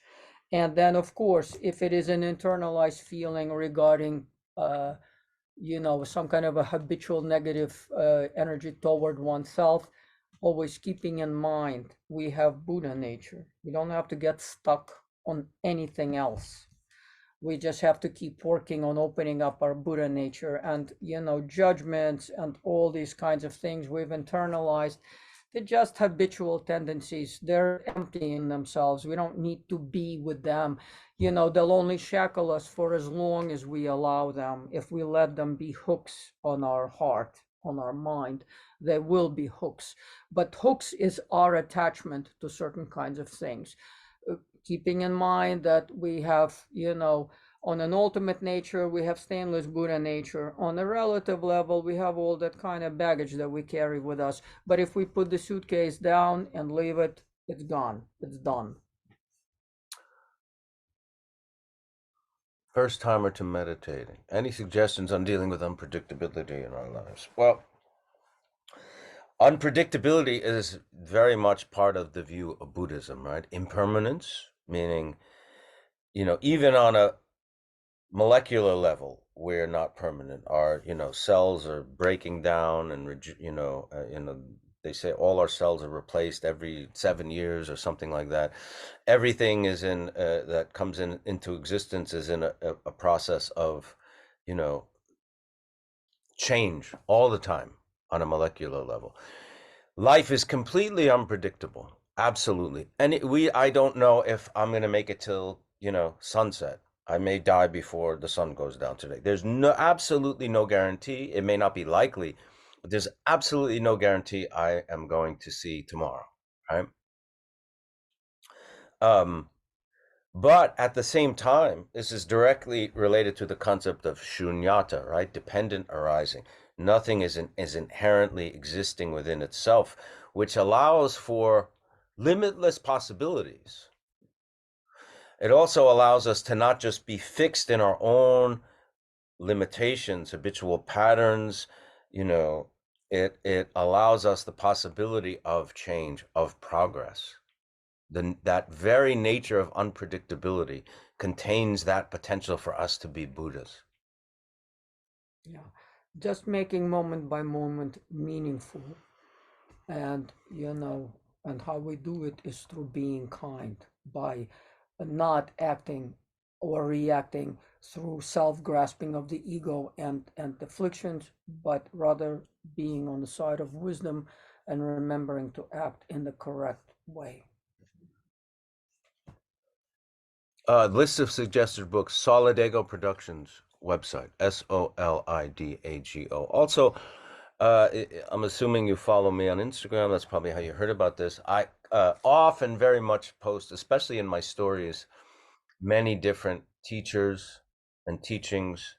And then, of course, if it is an internalized feeling regarding, some kind of a habitual negative energy toward oneself, always keeping in mind we have Buddha nature. We don't have to get stuck on anything else. We just have to keep working on opening up our Buddha nature, and judgments and all these kinds of things we've internalized, They're just habitual tendencies. They're emptying themselves. We don't need to be with them. They'll only shackle us for as long as we allow them. If we let them be hooks on our heart, on our mind, they will be hooks. But hooks is our attachment to certain kinds of things. Keeping in mind that we have, on an ultimate nature, we have stainless Buddha nature. On a relative level, we have all that kind of baggage that we carry with us. But if we put the suitcase down and leave it, it's gone. It's done.
First timer to meditating. Any suggestions on dealing with unpredictability in our lives? Well, unpredictability is very much part of the view of Buddhism, right? Impermanence, meaning, even on a molecular level, we're not permanent. Our, cells are breaking down, and they say all our cells are replaced every 7 years or something like that. Everything is in that comes into existence is in a process of, change all the time on a molecular level. Life is completely unpredictable, absolutely. And I don't know if I'm going to make it till, sunset. I may die before the sun goes down today. There's absolutely no guarantee. It may not be likely, but there's absolutely no guarantee I am going to see tomorrow, right? But at the same time, this is directly related to the concept of shunyata, right? Dependent arising. Nothing is inherently existing within itself, which allows for limitless possibilities. It also allows us to not just be fixed in our own limitations, habitual patterns. It allows us the possibility of change, of progress. That very nature of unpredictability contains that potential for us to be Buddhas.
Yeah, just making moment by moment meaningful. And, and how we do it is through being kind, by not acting or reacting through self-grasping of the ego and afflictions, but rather being on the side of wisdom and remembering to act in the correct way.
List of suggested books, Solidago Productions website, Solidago. Also, I'm assuming you follow me on Instagram. That's probably how you heard about this. I often very much post, especially in my stories, many different teachers and teachings.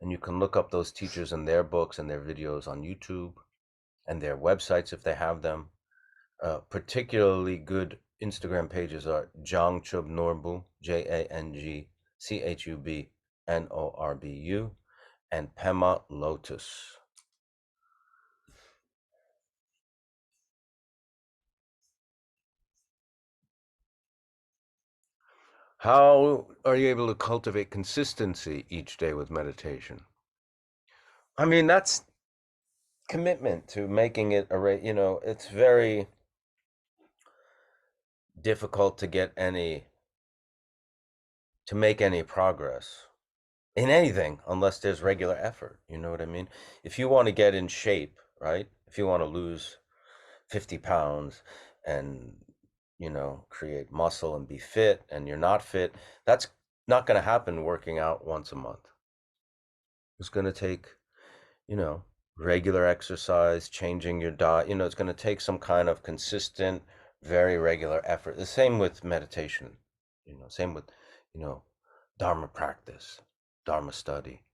And you can look up those teachers and their books and their videos on YouTube and their websites if they have them. Particularly good Instagram pages are Jangchub Norbu, JANGCHUB NORBU, and Pema Lotus. How are you able to cultivate consistency each day with meditation? I mean, that's commitment to making it it's very difficult to make any progress in anything unless there's regular effort. You know what I mean? If you want to get in shape, right? If you want to lose 50 pounds and, create muscle and be fit, and you're not fit, that's not going to happen working out once a month. It's going to take, regular exercise, changing your diet. It's going to take some kind of consistent, very regular effort. The same with meditation, same with, Dharma practice, Dharma study.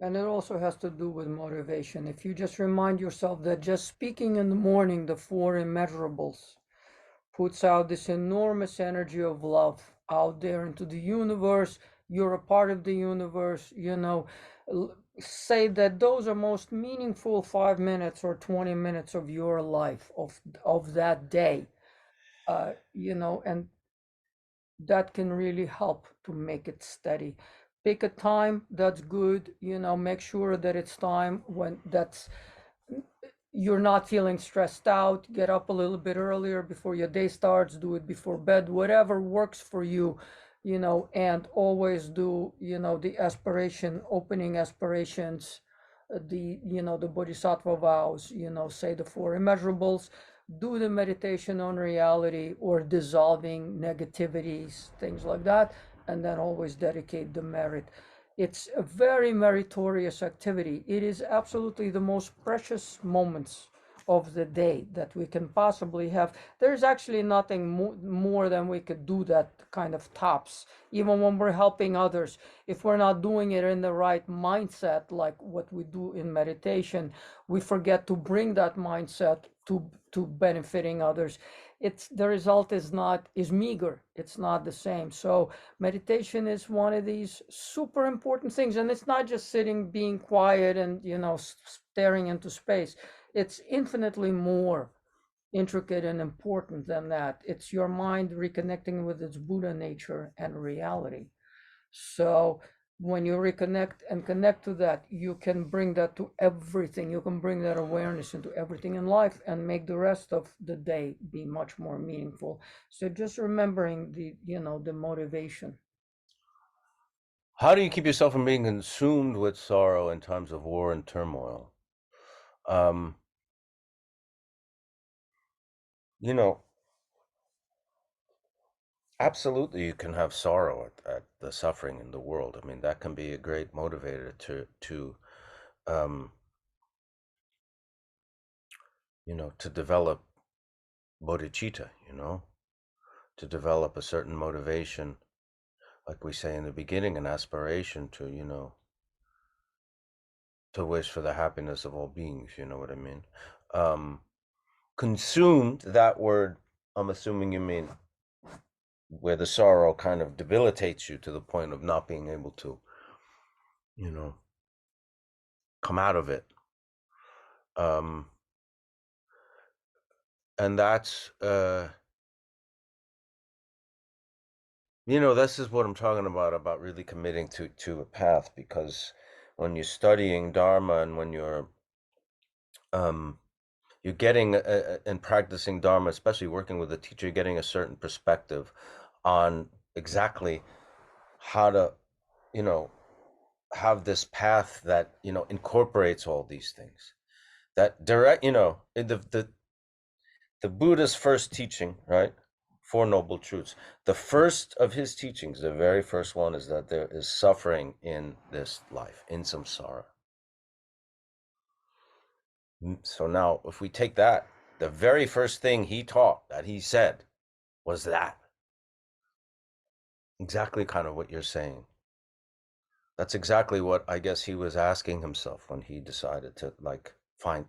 And it also has to do with motivation. If you just remind yourself that just speaking in the morning, the four immeasurables, puts out this enormous energy of love out there into the universe. You're a part of the universe, say that those are most meaningful 5 minutes or 20 minutes of your life, of that day, and that can really help to make it steady. Pick a time that's good, make sure that it's time when you're not feeling stressed out. Get up a little bit earlier before your day starts, do it before bed, whatever works for you, and always do, the opening aspirations the bodhisattva vows, say the four immeasurables, do the meditation on reality or dissolving negativities, things like that, and then always dedicate the merit. It's a very meritorious activity. It is absolutely the most precious moments of the day that we can possibly have. There's actually nothing more than we could do that kind of tops, even when we're helping others. If we're not doing it in the right mindset, like what we do in meditation, we forget to bring that mindset to benefiting others. It's the result is meager. It's not the same. So meditation is one of these super important things, and it's not just sitting, being quiet, and staring into space. It's infinitely more intricate and important than that. It's your mind reconnecting with its Buddha nature and reality. So when you reconnect and connect to that, you can bring that to everything. You can bring that awareness into everything in life and make the rest of the day be much more meaningful. So just remembering the motivation.
How do you keep yourself from being consumed with sorrow in times of war and turmoil? Um, you know, absolutely, you can have sorrow at the suffering in the world. I mean, that can be a great motivator to um, to develop bodhicitta. To develop a certain motivation, like we say in the beginning, an aspiration to wish for the happiness of all beings. You know what I mean? Um, Consumed, that word, I'm assuming you mean where the sorrow kind of debilitates you to the point of not being able to, you know, come out of it. Um, and that's, this is what I'm talking about really committing to a path, because when you're studying Dharma and when you're getting and practicing Dharma, especially working with a teacher, you're getting a certain perspective on exactly how to, you know, have this path that incorporates all these things. That direct, the Buddha's first teaching, right? Four Noble Truths. The first of his teachings, the very first one, is that there is suffering in this life, in samsara. So now, if we take that, the very first thing he taught, that he said, was that. Exactly kind of what you're saying. That's exactly what I guess he was asking himself when he decided to find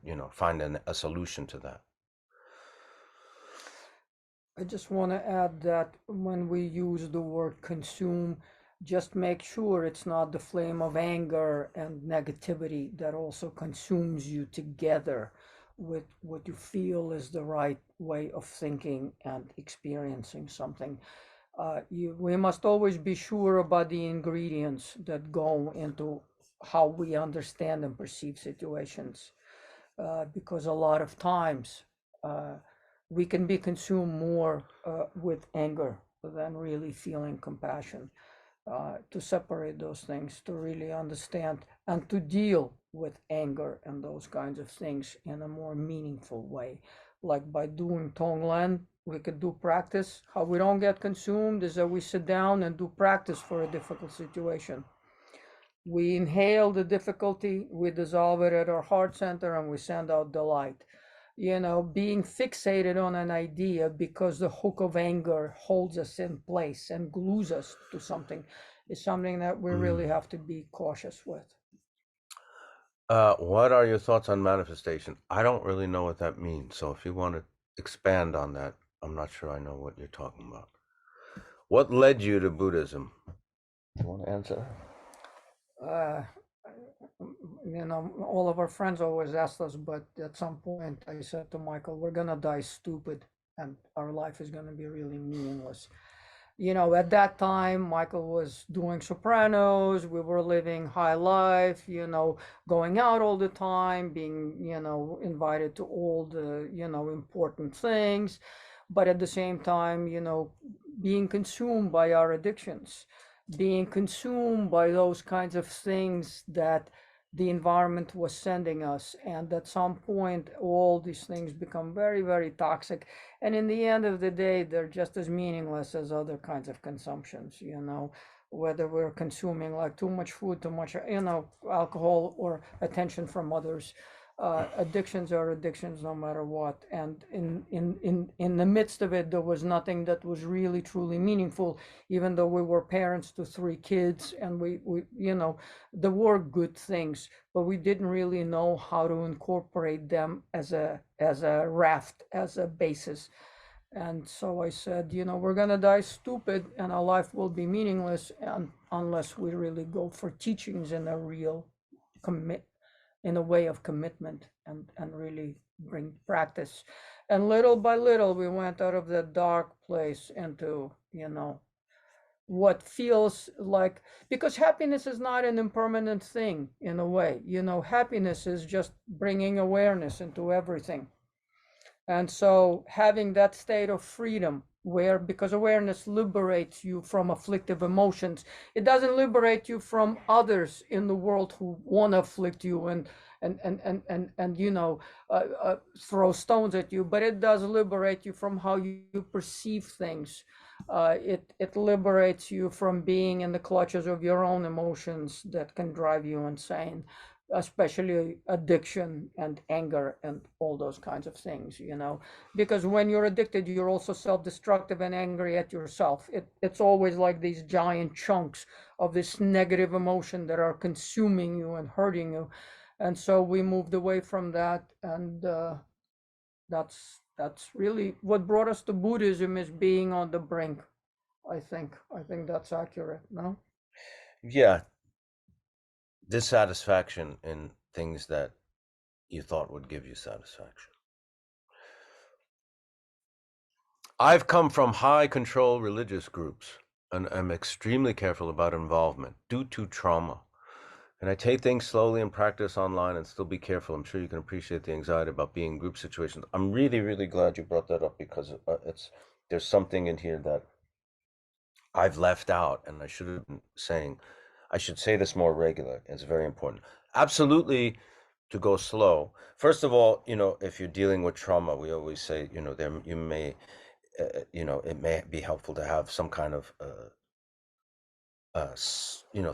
a solution to that.
I just want to add that when we use the word consume, just make sure it's not the flame of anger and negativity that also consumes you together with what you feel is the right way of thinking and experiencing something. We must always be sure about the ingredients that go into how we understand and perceive situations, because a lot of times uh, we can be consumed more with anger than really feeling compassion. To separate those things, to really understand and to deal with anger and those kinds of things in a more meaningful way. Like by doing Tonglen, we could do practice. How we don't get consumed is that we sit down and do practice for a difficult situation. We inhale the difficulty, we dissolve it at our heart center, and we send out the light. Being fixated on an idea because the hook of anger holds us in place and glues us to something is something that we really have to be cautious with.
What are your thoughts on manifestation? I don't really know what that means, so if you want to expand on that, I'm not sure I know what you're talking about. What led you to Buddhism? You want to answer?
Uh, all of our friends always asked us, but at some point I said to Michael, we're going to die stupid and our life is going to be really meaningless. At that time, Michael was doing Sopranos. We were living high life, going out all the time, being, invited to all the, important things. But at the same time, being consumed by our addictions, being consumed by those kinds of things that the environment was sending us. And at some point, all these things become very, very toxic. And in the end of the day, they're just as meaningless as other kinds of consumptions, whether we're consuming like too much food, too much, alcohol, or attention from others. Addictions are addictions no matter what. And in the midst of it, there was nothing that was really truly meaningful, even though we were parents to 3 kids, and we there were good things, but we didn't really know how to incorporate them as a raft, as a basis. And so I said, we're gonna die stupid, and our life will be meaningless, and unless we really go for teachings in a real commit in a way of commitment, and really bring practice. And little by little, we went out of that dark place into what feels like, because happiness is not an impermanent thing in a way. Happiness is just bringing awareness into everything. And so having that state of freedom, where, because awareness liberates you from afflictive emotions, it doesn't liberate you from others in the world who want to afflict you and throw stones at you, but it does liberate you from how you perceive things. It liberates you from being in the clutches of your own emotions that can drive you insane, especially addiction and anger and all those kinds of things, because when you're addicted, you're also self-destructive and angry at yourself. It's always like these giant chunks of this negative emotion that are consuming you and hurting you. And so we moved away from that, and that's really what brought us to Buddhism, is being on the brink. I think that's accurate, no?
Yeah, dissatisfaction in things that you thought would give you satisfaction. I've come from high control religious groups, and I'm extremely careful about involvement due to trauma. And I take things slowly and practice online and still be careful. I'm sure you can appreciate the anxiety about being in group situations. I'm really, really glad you brought that up, because there's something in here that I've left out, and I should have been saying. I should say this more regular. It's very important. Absolutely, to go slow. First of all, if you're dealing with trauma, we always say, there you may, it may be helpful to have some kind of,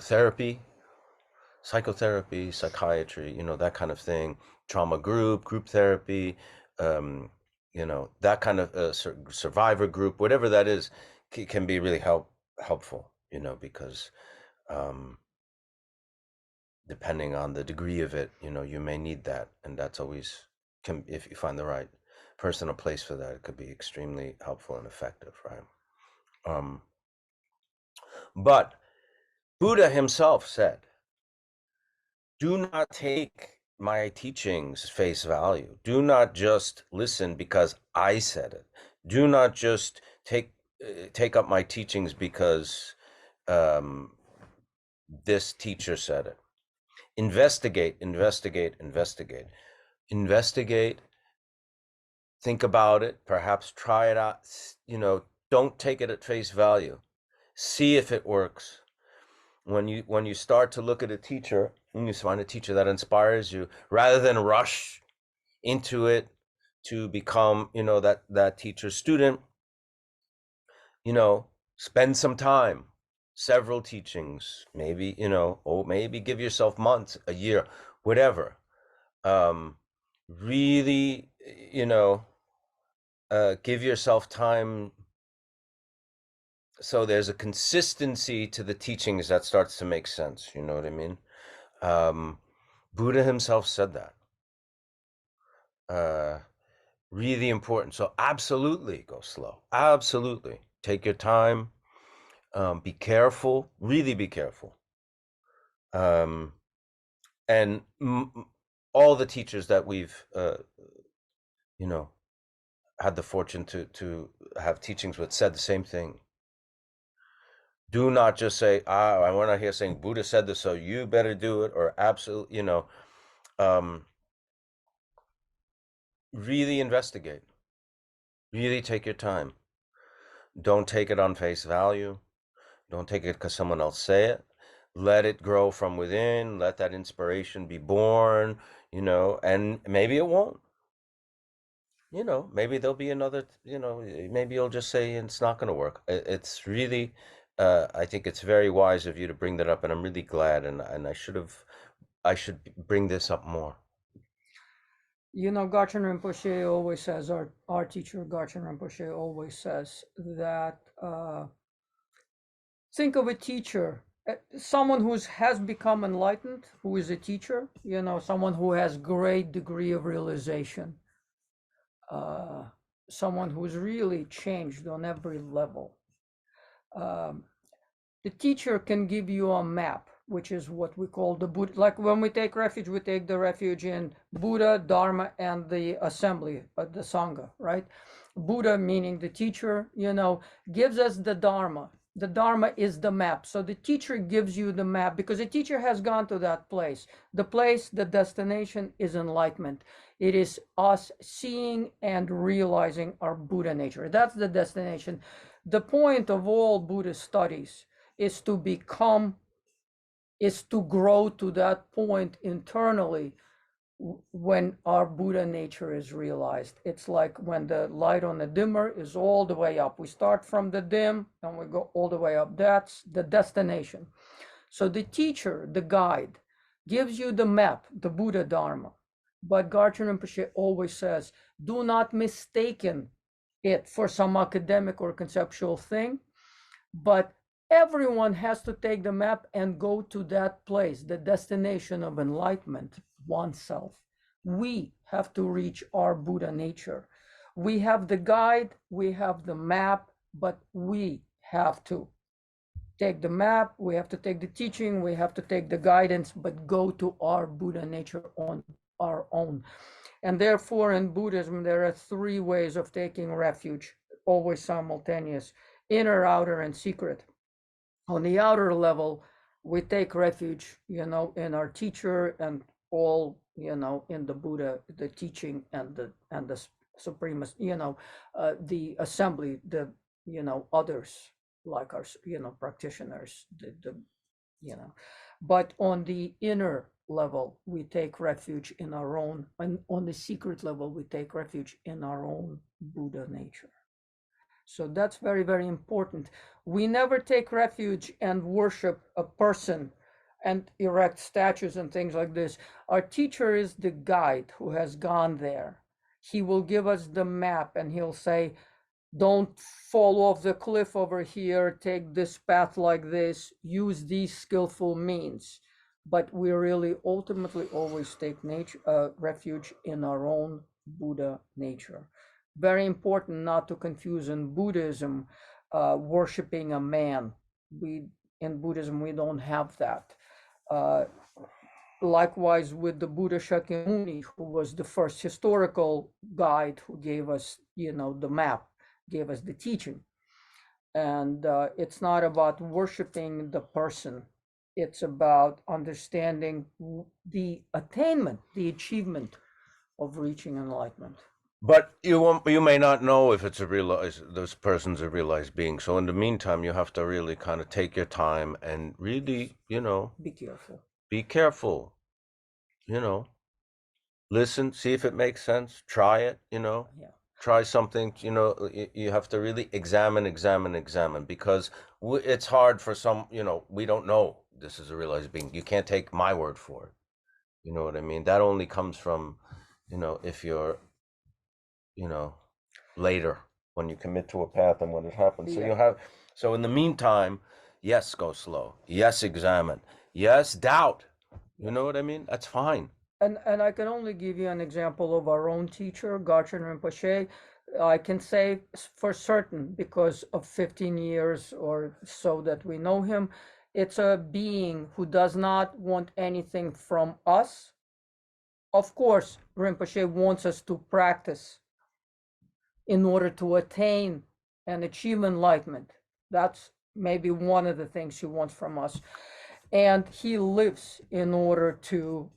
therapy, psychotherapy, psychiatry, that kind of thing, trauma group therapy, that kind of survivor group, whatever that is, can be really helpful, because depending on the degree of it, you may need that, and that's always if you find the right person or place for that, it could be extremely helpful and effective, right? But Buddha himself said, do not take my teachings face value. Do not just listen because I said it. Do not just take up my teachings because this teacher said it. Investigate, investigate, investigate. Investigate, think about it, perhaps try it out. Don't take it at face value. See if it works. When you start to look at a teacher, and you find a teacher that inspires you, rather than rush into it to become, that teacher's student, spend some time, several teachings, maybe, maybe give yourself months, a year, whatever. Really, give yourself time, so there's a consistency to the teachings that starts to make sense. You know what I mean? Buddha himself said that. Really important. So absolutely go slow. Absolutely. Take your time. Be careful. Really be careful. And all the teachers that we've, had the fortune to have teachings with said the same thing. Do not just say, we're not here saying Buddha said this, so you better do it, or absolutely, really investigate. Really take your time. Don't take it on face value. Don't take it because someone else say it. let it grow from within, let that inspiration be born, and maybe it won't. Maybe there'll be another, maybe you'll just say it's not going to work. It's really, I think it's very wise of you to bring that up, and I'm really glad, and I should bring this up more.
Garchen Rinpoche always says, our teacher Garchen Rinpoche always says that think of a teacher, someone who has become enlightened, who is a teacher, someone who has great degree of realization, someone who's really changed on every level. The teacher can give you a map, which is what we call the Buddha. Like when we take refuge, we take the refuge in Buddha, Dharma, and the assembly, the Sangha, right? Buddha, meaning the teacher, gives us the Dharma. The Dharma is the map. So the teacher gives you the map because the teacher has gone to that place. The destination is enlightenment. It is us seeing and realizing our Buddha nature. That's the destination. The point of all Buddhist studies is to grow to that point internally when our Buddha nature is realized. It's like when the light on the dimmer is all the way up. We start from the dim and we go all the way up. That's the destination. So the teacher, the guide, gives you the map, the Buddha Dharma. But Garchen Rinpoche always says, do not mistaken it for some academic or conceptual thing, but everyone has to take the map and go to that place, the destination of enlightenment, oneself. We have to reach our Buddha nature. We have the guide, we have the map, but we have to take the map, we have to take the teaching, we have to take the guidance, but go to our Buddha nature on our own. And therefore, in Buddhism, there are three ways of taking refuge, always simultaneous: inner, outer, and secret. On the outer level, we take refuge, in our teacher and all, in the Buddha, the teaching and the supreme, the assembly, the, others like our, practitioners, but on the inner level, we take refuge in our own, and on the secret level, we take refuge in our own Buddha nature. So that's very, very important. We never take refuge and worship a person and erect statues and things like this. Our teacher is the guide who has gone there. He will give us the map and he'll say, don't fall off the cliff over here, take this path like this, use these skillful means. But we really ultimately always take refuge in our own Buddha nature. Very important not to confuse in Buddhism worshiping a man. In Buddhism, we don't have that. Likewise with the Buddha Shakyamuni, who was the first historical guide who gave us, the map, gave us the teaching. And it's not about worshiping the person. It's about understanding the attainment, the achievement of reaching enlightenment.
But you may not know if it's this person's a realized being. So in the meantime, you have to really kind of take your time and really,
be careful.
Be careful. Listen, see if it makes sense. Try it.
Yeah.
Try something. You have to really examine, because it's hard for some. We don't know this is a realized being. You can't take my word for it. You know what I mean? That only comes from, if you're later when you commit to a path and when it happens.
Yeah.
So in the meantime, yes, go slow. Yes, examine. Yes, doubt. You know what I mean? That's fine.
And I can only give you an example of our own teacher, Garchen Rinpoche. I can say for certain, because of 15 years or so that we know him, it's a being who does not want anything from us. Of course, Rinpoche wants us to practice in order to attain and achieve enlightenment. That's maybe one of the things he wants from us. And he lives in order to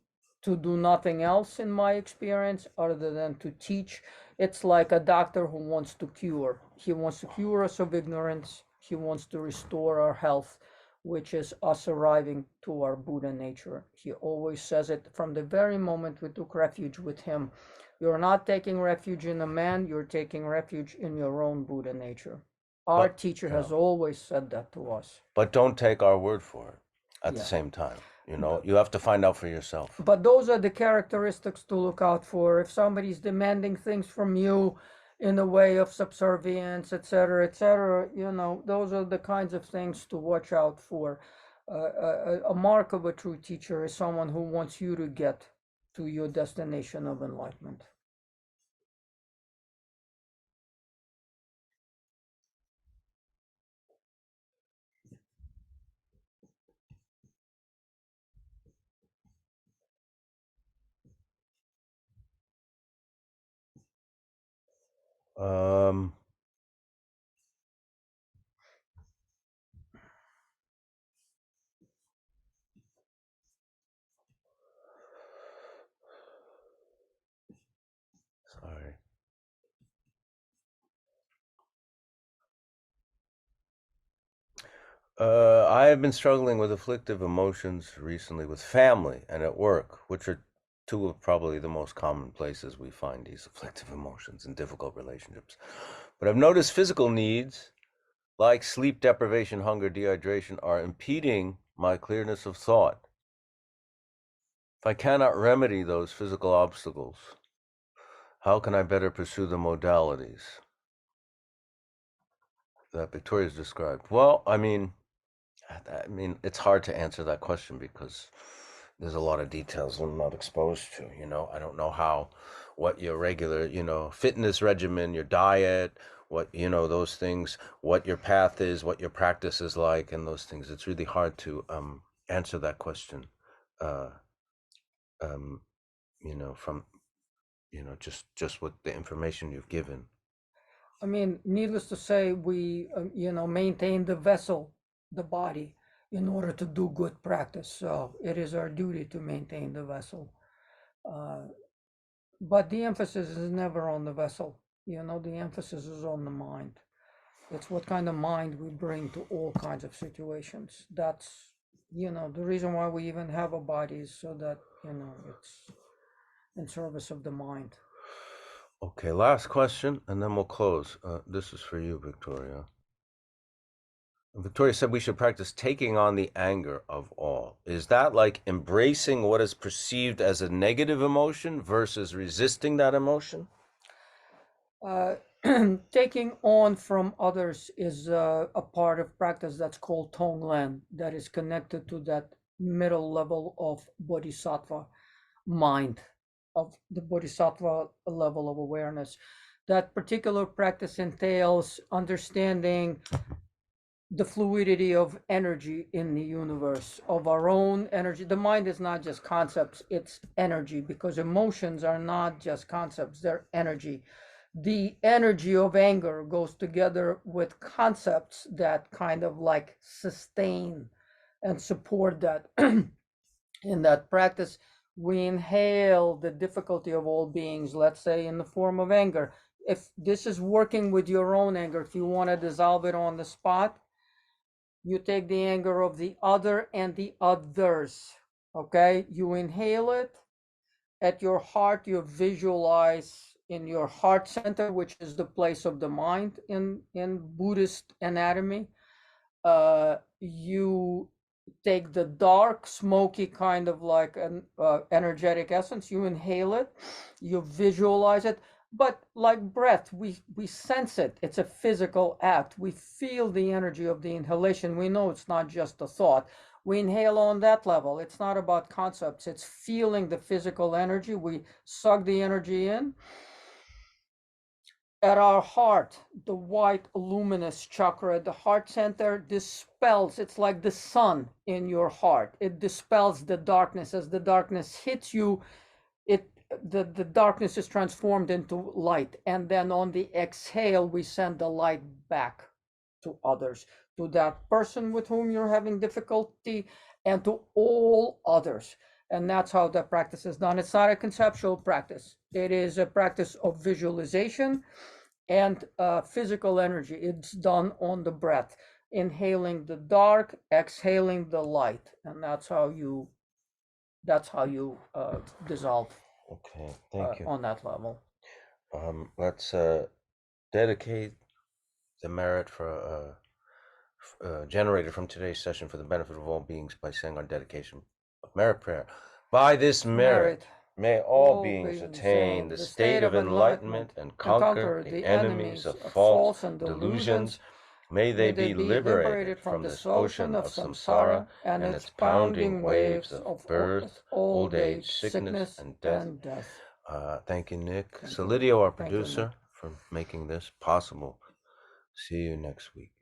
do nothing else, in my experience, other than to teach. It's like a doctor who wants to cure. He wants to cure us of ignorance. He wants to restore our health. which is us arriving to our Buddha nature. He always says it from the very moment we took refuge with him. You're not taking refuge in a man, you're taking refuge in your own Buddha nature. Our teacher has always said that to us.
But don't take our word for it at the same time. You have to find out for yourself.
But those are the characteristics to look out for. If somebody's demanding things from you in the way of subservience, etc., those are the kinds of things to watch out for. A mark of a true teacher is someone who wants you to get to your destination of enlightenment.
Sorry. I have been struggling with afflictive emotions recently with family and at work, which are two of probably the most common places we find these afflictive emotions in difficult relationships. But I've noticed physical needs like sleep deprivation, hunger, dehydration are impeding my clearness of thought. If I cannot remedy those physical obstacles, how can I better pursue the modalities that Victoria's described? Well, I mean, it's hard to answer that question because there's a lot of details I'm not exposed to. I don't know what your regular, fitness regimen, your diet, what, those things, what your path is, what your practice is like, and those things. It's really hard to answer that question, from, just with the information you've given.
I mean, needless to say, we, maintain the vessel, the body, in order to do good practice. So it is our duty to maintain the vessel. But the emphasis is never on the vessel. The emphasis is on the mind. It's what kind of mind we bring to all kinds of situations. That's, the reason why we even have a body is so that, it's in service of the mind.
Okay, last question, and then we'll close. This is for you, Victoria. Victoria said we should practice taking on the anger of all. Is that like embracing what is perceived as a negative emotion versus resisting that emotion?
Taking on from others is a part of practice that's called Tonglen, that is connected to that middle level of bodhisattva mind, of the bodhisattva level of awareness. That particular practice entails understanding the fluidity of energy in the universe, of our own energy. The mind is not just concepts, it's energy, because emotions are not just concepts, they're energy. The energy of anger goes together with concepts that kind of like sustain and support that. In that practice, we inhale the difficulty of all beings, let's say in the form of anger. If this is working with your own anger, if you want to dissolve it on the spot, you take the anger of the other and the others, okay? You inhale it. At your heart, you visualize in your heart center, which is the place of the mind in Buddhist anatomy. You take the dark, smoky kind of like an energetic essence, you inhale it, you visualize it. But like breath, we sense it. It's a physical act. We feel the energy of the inhalation. We know it's not just a thought. We inhale on that level. It's not about concepts. It's feeling the physical energy. We suck the energy in. At our heart, the white luminous chakra at the heart center dispels. It's like the sun in your heart. It dispels the darkness. As the darkness hits you, the darkness is transformed into light, and then on the exhale we send the light back to others, to that person with whom you're having difficulty, and to all others. And that's how that practice is done. It's not a conceptual practice. It is a practice of visualization and physical energy. It's done on the breath. inhaling the dark, exhaling the light, and that's how you dissolve.
Okay, thank you.
On that level.
Let's dedicate the merit for generated from today's session for the benefit of all beings by saying our dedication of merit prayer. By this merit, may all beings attain the state of enlightenment and conquer the enemies of false and delusions. May they be liberated from this ocean of samsara and its pounding waves of birth, old age, sickness, and death. Thank you, Nick. Solidio, our producer, for making this possible. See you next week.